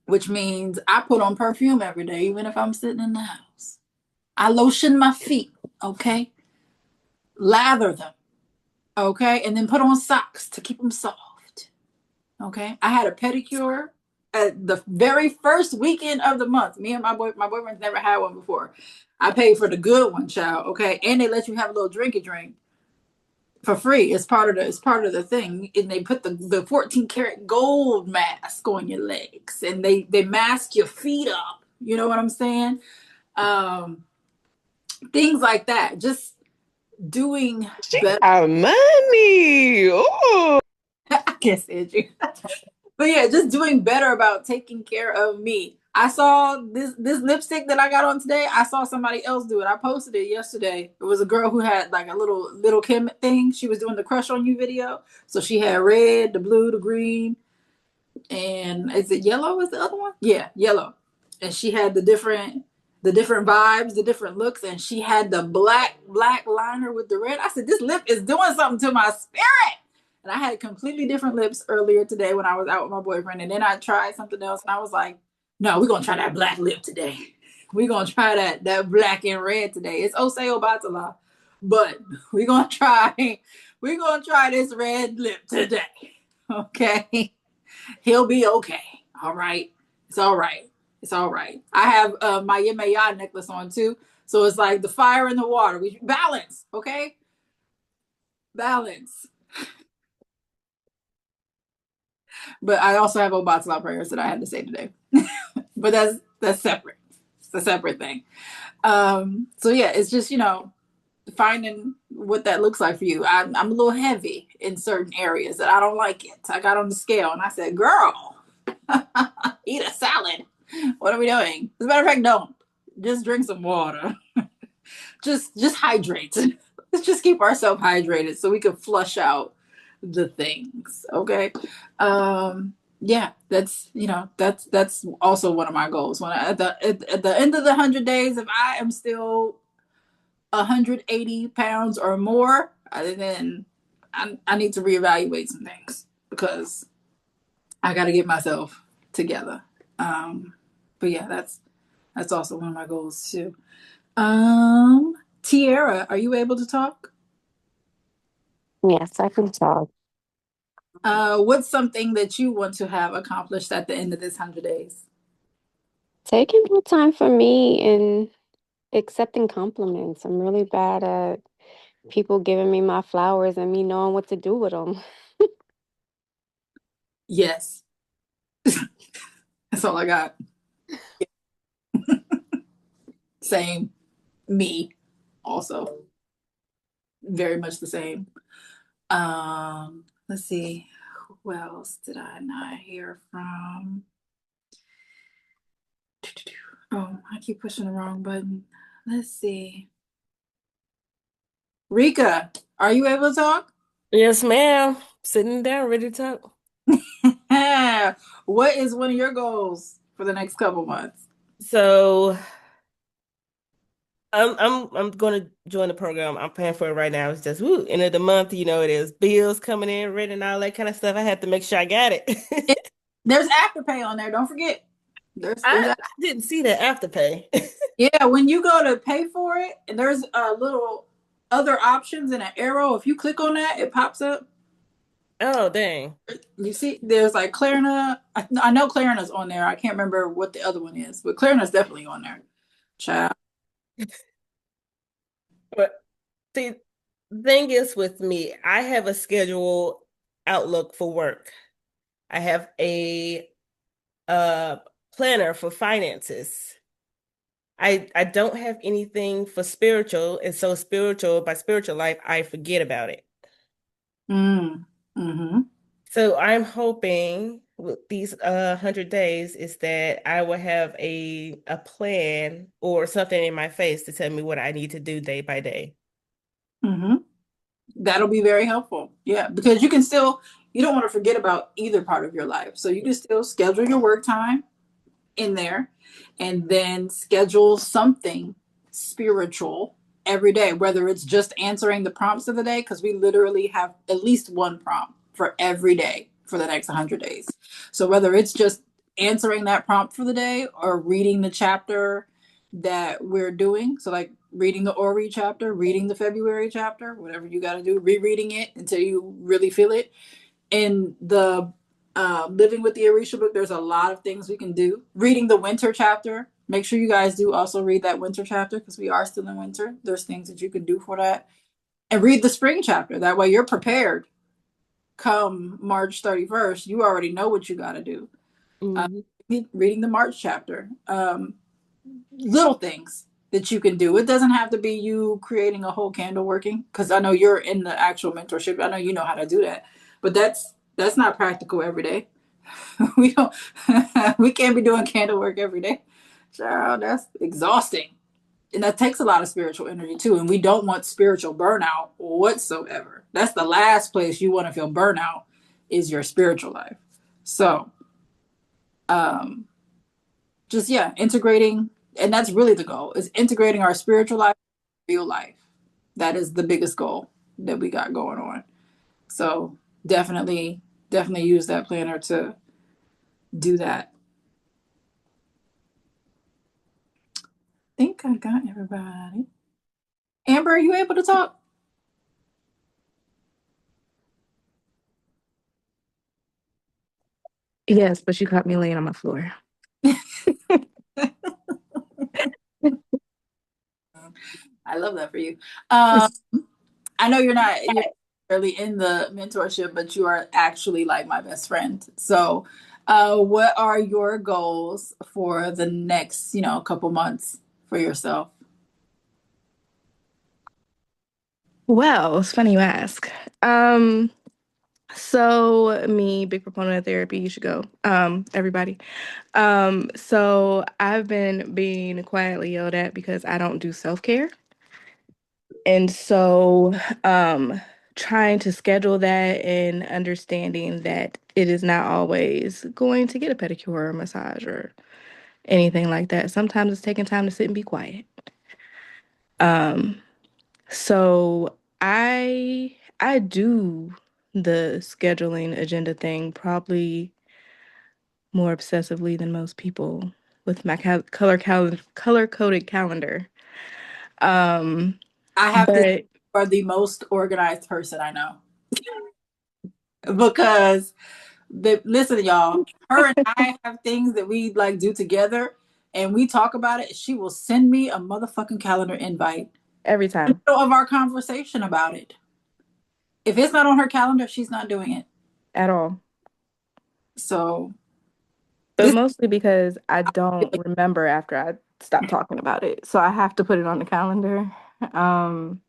which means I put on perfume every day, even if I'm sitting in the house. I lotion my feet, okay? Lather them, okay? And then put on socks to keep them soft, okay? I had a pedicure at the very first weekend of the month. Me and my boyfriend's never had one before. I paid for the good one, child, okay? And they let you have a little drink for free. It's part of the thing. And they put the 14 karat gold mask on your legs, and they mask your feet up. You know what I'm saying? Um, things like that. Just doing She better. got money. Ooh. I can't stand you. But yeah, just doing better about taking care of me. I saw this lipstick that I got on today. I saw somebody else do it. I posted it yesterday. It was a girl who had like a little Kim thing. She was doing the crush on you video. So she had red, the blue, the green, and is it yellow is the other one? Yeah, yellow. And she had the different vibes, the different looks, and she had the black liner with the red. I said, this lip is doing something to my spirit. And I had completely different lips earlier today when I was out with my boyfriend. And then I tried something else, and I was like, no, we're gonna try that black lip today. We're gonna try that black and red today. It's Osei Obatala, but we're gonna try this red lip today. Okay. He'll be okay. All right. It's all right. It's all right. I have my Yemaya necklace on too. So it's like the fire and the water. We balance, okay? Balance. But I also have Obatala prayers that I had to say today. But that's separate. It's a separate thing. So yeah, it's just, finding what that looks like for you. I'm a little heavy in certain areas that I don't like it. I got on the scale and I said, girl, eat a salad. What are we doing? As a matter of fact, don't. Just drink some water. just hydrate. Let's just keep ourselves hydrated so we can flush out the things. Okay. Yeah, that's also one of my goals. When at the end of the 100 days, if I am still 180 pounds or more, then I need to reevaluate some things because I got to get myself together. But yeah, that's also one of my goals too. Tiara, are you able to talk? Yes, I can talk. What's something that you want to have accomplished at the end of this 100 days? Taking more time for me and accepting compliments. I'm really bad at people giving me my flowers and me knowing what to do with them. Yes, that's all I got. Same, me, also very much the same. Let's see, who else did I not hear from? Oh, I keep pushing the wrong button. Let's see. Rika, are you able to talk? Yes, ma'am. Sitting down, ready to talk. What is one of your goals for the next couple months? So I'm gonna join the program. I'm paying for it right now. It's just end of the month, it is bills coming in, rent and all that kind of stuff. I have to make sure I got it. There's Afterpay on there. Don't forget. I didn't see that afterpay. Yeah, when you go to pay for it, and there's a little other options and an arrow. If you click on that, it pops up. Oh, dang. You see, there's like Klarna. I know Klarna's on there. I can't remember what the other one is, but Klarna's definitely on there. Child. But see, the thing is with me, I have a schedule outlook for work. I have a planner for finances. I don't have anything for spiritual, and so by spiritual life, I forget about it. Mm-hmm. So I'm hoping with these 100 days is that I will have a plan or something in my face to tell me what I need to do day by day. Mm-hmm. That'll be very helpful. Yeah, because you don't want to forget about either part of your life. So you can still schedule your work time in there and then schedule something spiritual every day, whether it's just answering the prompts of the day, because we literally have at least one prompt for every day for the next 100 days. So whether it's just answering that prompt for the day or reading the chapter that we're doing. So like reading the Ori chapter, reading the February chapter, whatever you got to do, rereading it until you really feel it. In the Living with the Orisha book, there's a lot of things we can do. Reading the winter chapter, make sure you guys do also read that winter chapter because we are still in winter. There's things that you can do for that. And read the spring chapter. That way you're prepared come March 31st. You already know what you got to do. Reading the March chapter. Little things that you can do. It doesn't have to be you creating a whole candle working because I know you're in the actual mentorship. I know you know how to do that, but that's not practical every day. We don't we can't be doing candle work every day. Child, that's exhausting. And that takes a lot of spiritual energy too. And we don't want spiritual burnout whatsoever. That's the last place you want to feel burnout is your spiritual life. So just integrating, and that's really the goal, is integrating our spiritual life real life. That is the biggest goal that we got going on. So definitely use that planner to do that. I think I got everybody. Amber, are you able to talk? Yes, but you caught me laying on my floor. I love that for you. I know you're really in the mentorship, but you are actually like my best friend. So what are your goals for the next, couple months for yourself? Well, it's funny you ask. So me, big proponent of therapy, you should go. Everybody. So I've been being quietly yelled at because I don't do self-care. And so trying to schedule that and understanding that it is not always going to get a pedicure or a massage or anything like that. Sometimes it's taking time to sit and be quiet. Um, so I do the scheduling agenda thing probably more obsessively than most people with my color coded calendar. Um, I have to say but you are the most organized person I know. Because listen, y'all, her and I have things that we like do together and we talk about it. She will send me a motherfucking calendar invite every in the time, middle of our conversation about it. If it's not on her calendar, she's not doing it. at all. So But this mostly because I don't remember after I stop talking about it. So I have to put it on the calendar. Um,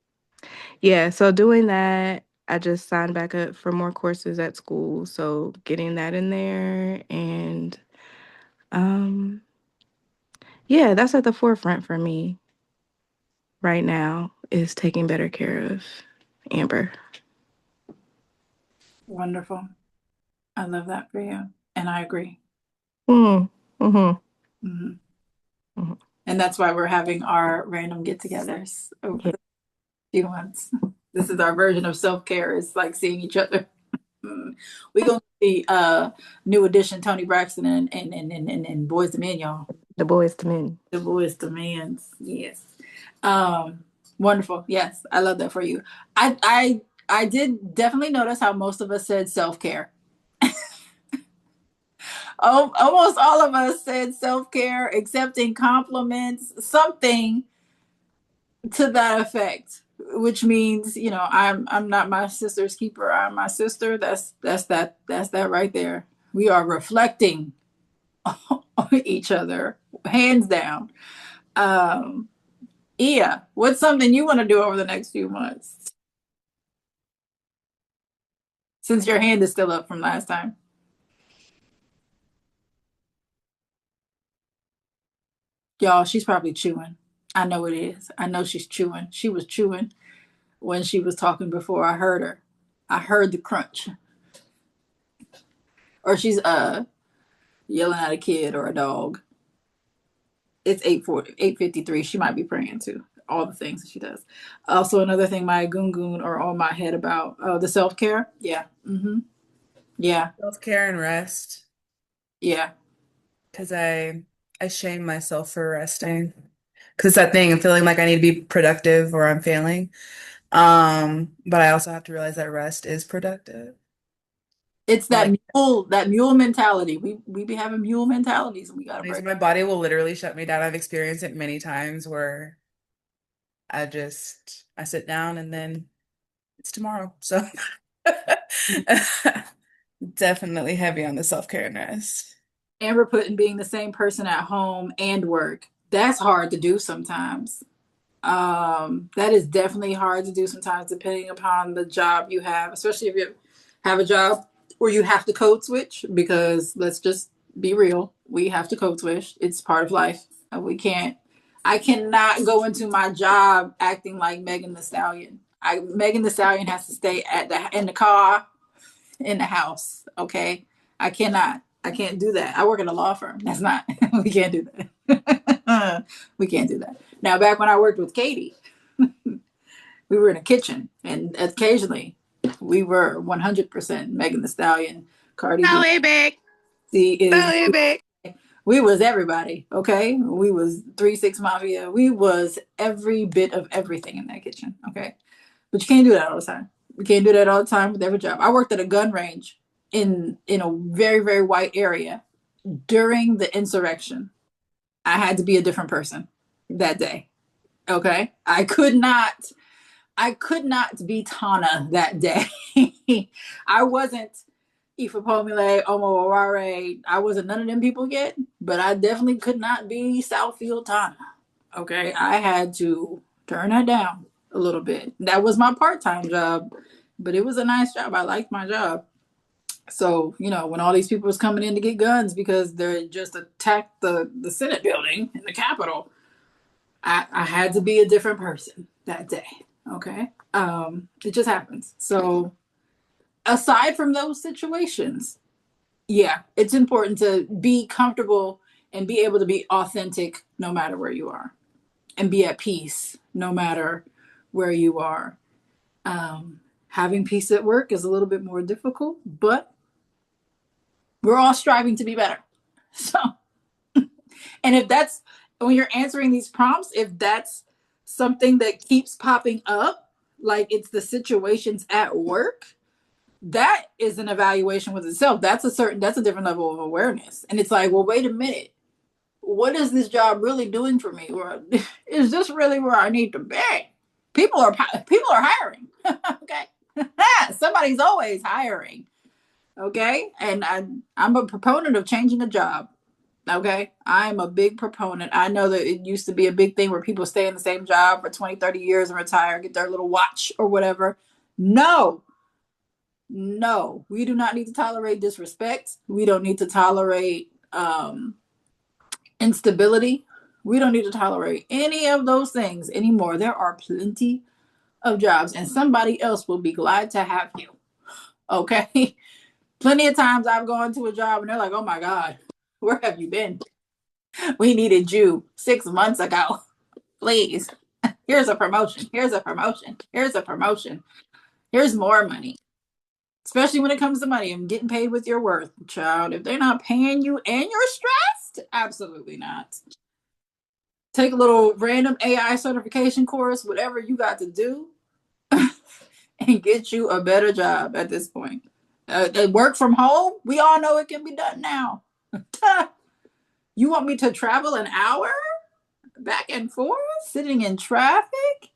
yeah, so doing that, I just signed back up for more courses at school. So getting that in there and um yeah, that's at the forefront for me right now is taking better care of Amber. wonderful. I love that for you. And I agree. Mm, mm-hmm, Hmm. mm-hmm. And that's why we're having our random get togethers over Yeah, the few months. This is our version of self care. It's like seeing each other. We're gonna see new edition Tony Braxton and Boys to Men, y'all. the boys to men. The Boys to Men. Yes. Um, Wonderful. Yes, I love that for you. I did definitely notice how most of us said self care. Oh, almost all of us said self care, accepting compliments, something to that effect. Which means, I'm not my sister's keeper. I'm my sister. That's that right there. We are reflecting on each other, hands down. Um, Ia, what's something you want to do over the next few months? Since your hand is still up from last time. Y'all, she's probably chewing. I know it is. I know she's chewing. She was chewing when she was talking before. I heard her. I heard the crunch. Or she's yelling at a kid or a dog. It's 8:53. She might be praying too. All the things that she does. Also, another thing my goon are on my head about the self care. Yeah. Mm-hmm. Yeah. Self-care and rest. Yeah. because I shame myself for resting. Because that thing of feeling like I need to be productive or I'm failing. But I also have to realize that rest is productive. It's Like that mule mentality. We be having mule mentalities and we gotta break. my body will literally shut me down. I've experienced it many times where I sit down and then it's tomorrow. So definitely heavy on the self-care and rest. Amber putting being the same person at home and work. That's hard to do sometimes. That is definitely hard to do sometimes, depending upon the job you have, especially if you have a job where you have to code switch. Because let's just be real, we have to code switch. It's part of life. We can't. I cannot go into my job acting like Megan Thee Stallion. Megan Thee Stallion has to stay in the car, in the house. Okay, I cannot. I can't do that. I work at a law firm. That's not. We can't do that. We can't do that. Now, back when I worked with Katie, we were in a kitchen, and occasionally we were 100% Megan Thee Stallion, Cardi Throw B. it back. C Throw is it back. we was everybody. Okay, we was 3 6 Mafia. We was every bit of everything in that kitchen. Okay, but you can't do that all the time. You can't do that all the time with every job. I worked at a gun range in a very very white area during the insurrection. I had to be a different person that day. Okay, I could not be Tana that day. I wasn't Ifaponmile, Omo Aware. I wasn't none of them people yet, but I definitely could not be Southfield Tana. Okay, I had to turn that down a little bit. That was my part-time job, but it was a nice job. I liked my job. So, when all these people was coming in to get guns because they just attacked the Senate building in the Capitol, I had to be a different person that day. Okay. It just happens. So aside from those situations, yeah, it's important to be comfortable and be able to be authentic no matter where you are and be at peace no matter where you are. Having peace at work is a little bit more difficult, but we're all striving to be better. So, and if that's when you're answering these prompts, if that's something that keeps popping up, like it's the situations at work, that is an evaluation with itself. That's a different level of awareness. And it's like, well, wait a minute. What is this job really doing for me? Or is this really where I need to be? People are hiring. Okay. Somebody's always hiring. Okay. And I'm a proponent of changing a job. Okay. I'm a big proponent. I know that it used to be a big thing where people stay in the same job for 20, 30 years and retire, get their little watch or whatever. No, we do not need to tolerate disrespect. We don't need to tolerate instability. We don't need to tolerate any of those things anymore. There are plenty of jobs, and somebody else will be glad to have you. Okay. Plenty of times I've gone to a job and they're like, oh my God, where have you been? We needed you 6 months ago. Please. Here's a promotion. Here's a promotion. Here's a promotion. Here's more money. Especially when it comes to money and getting paid with your worth, child. If they're not paying you and you're stressed, absolutely not. Take a little random AI certification course, whatever you got to do, and get you a better job at this point. Work from home, we all know it can be done now. You want me to travel an hour back and forth, sitting in traffic,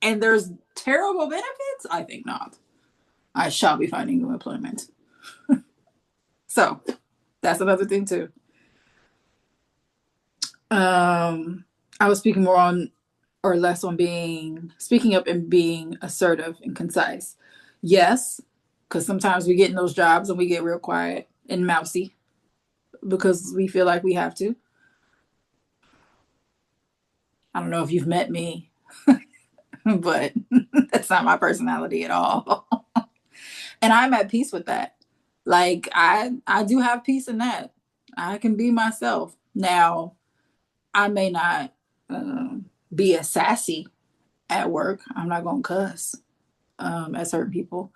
and there's terrible benefits? I think not. I shall be finding new employment. So that's another thing too. I was speaking more on or less on speaking up and being assertive and concise. Yes, because sometimes we get in those jobs and we get real quiet and mousy because we feel like we have to. I don't know if you've met me, but that's not my personality at all. And I'm at peace with that. Like I do have peace in that. I can be myself. Now, I may not be as sassy at work. I'm not gonna cuss at certain people,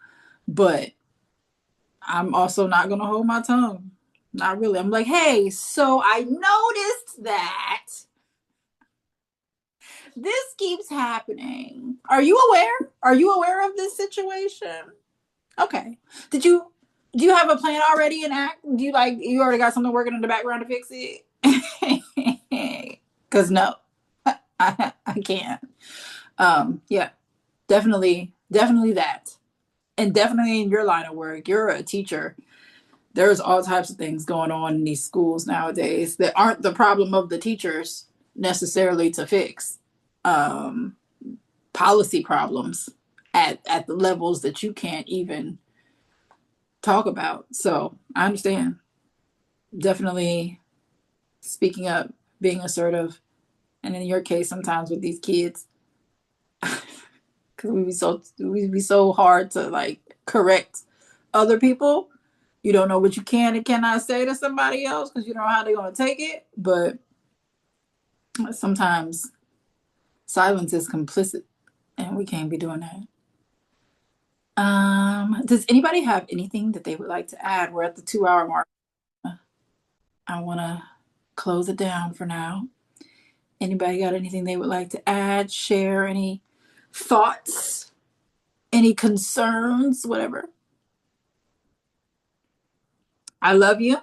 but I'm also not gonna hold my tongue. Not really. I'm like, hey, so I noticed that this keeps happening. Are you aware? Are you aware of this situation? Okay. Do you have a plan already in act? Do you like you already got something working in the background to fix it? Cause no, I can't. Yeah, definitely that. And definitely in your line of work, you're a teacher. There's all types of things going on in these schools nowadays that aren't the problem of the teachers necessarily to fix. Um, Policy problems at the levels that you can't even talk about. So I understand. Definitely speaking up, being assertive, and in your case, sometimes with these kids, because we be so hard to like correct other people. You don't know what you can and cannot say to somebody else because you don't know how they're gonna take it. But sometimes silence is complicit, and we can't be doing that. Does anybody have anything that they would like to add? We're at the 2 hour mark. I want to close it down for now. Anybody got anything they would like to add, share, any thoughts, any concerns, whatever? I love you.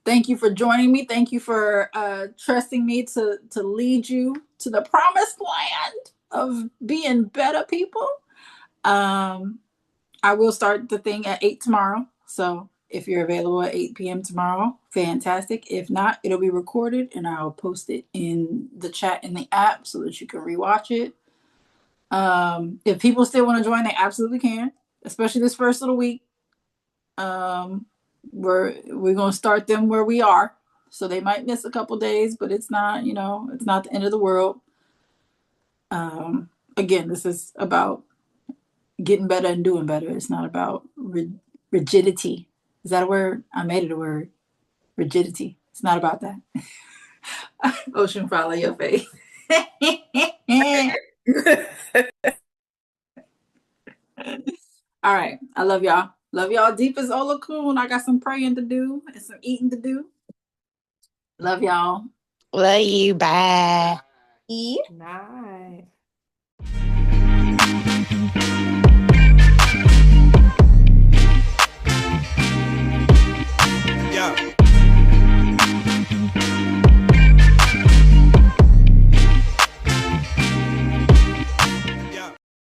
Thank you for joining me. Thank you for trusting me to lead you to the promised land of being better people. I will start the thing at 8 tomorrow. So if you're available at 8 p.m. tomorrow, fantastic. If not, it'll be recorded and I'll post it in the chat in the app so that you can rewatch it. If people still want to join, they absolutely can, especially this first little week. We're gonna start them where we are. So they might miss a couple days, but it's not, it's not the end of the world. Again, this is about getting better and doing better. It's not about rigidity. Is that a word? I made it a word. Rigidity. It's not about that. Ocean, follow your face. All right. I love y'all. Love y'all deep as Olakun. I got some praying to do and some eating to do. Love y'all. Love you. Bye. Night.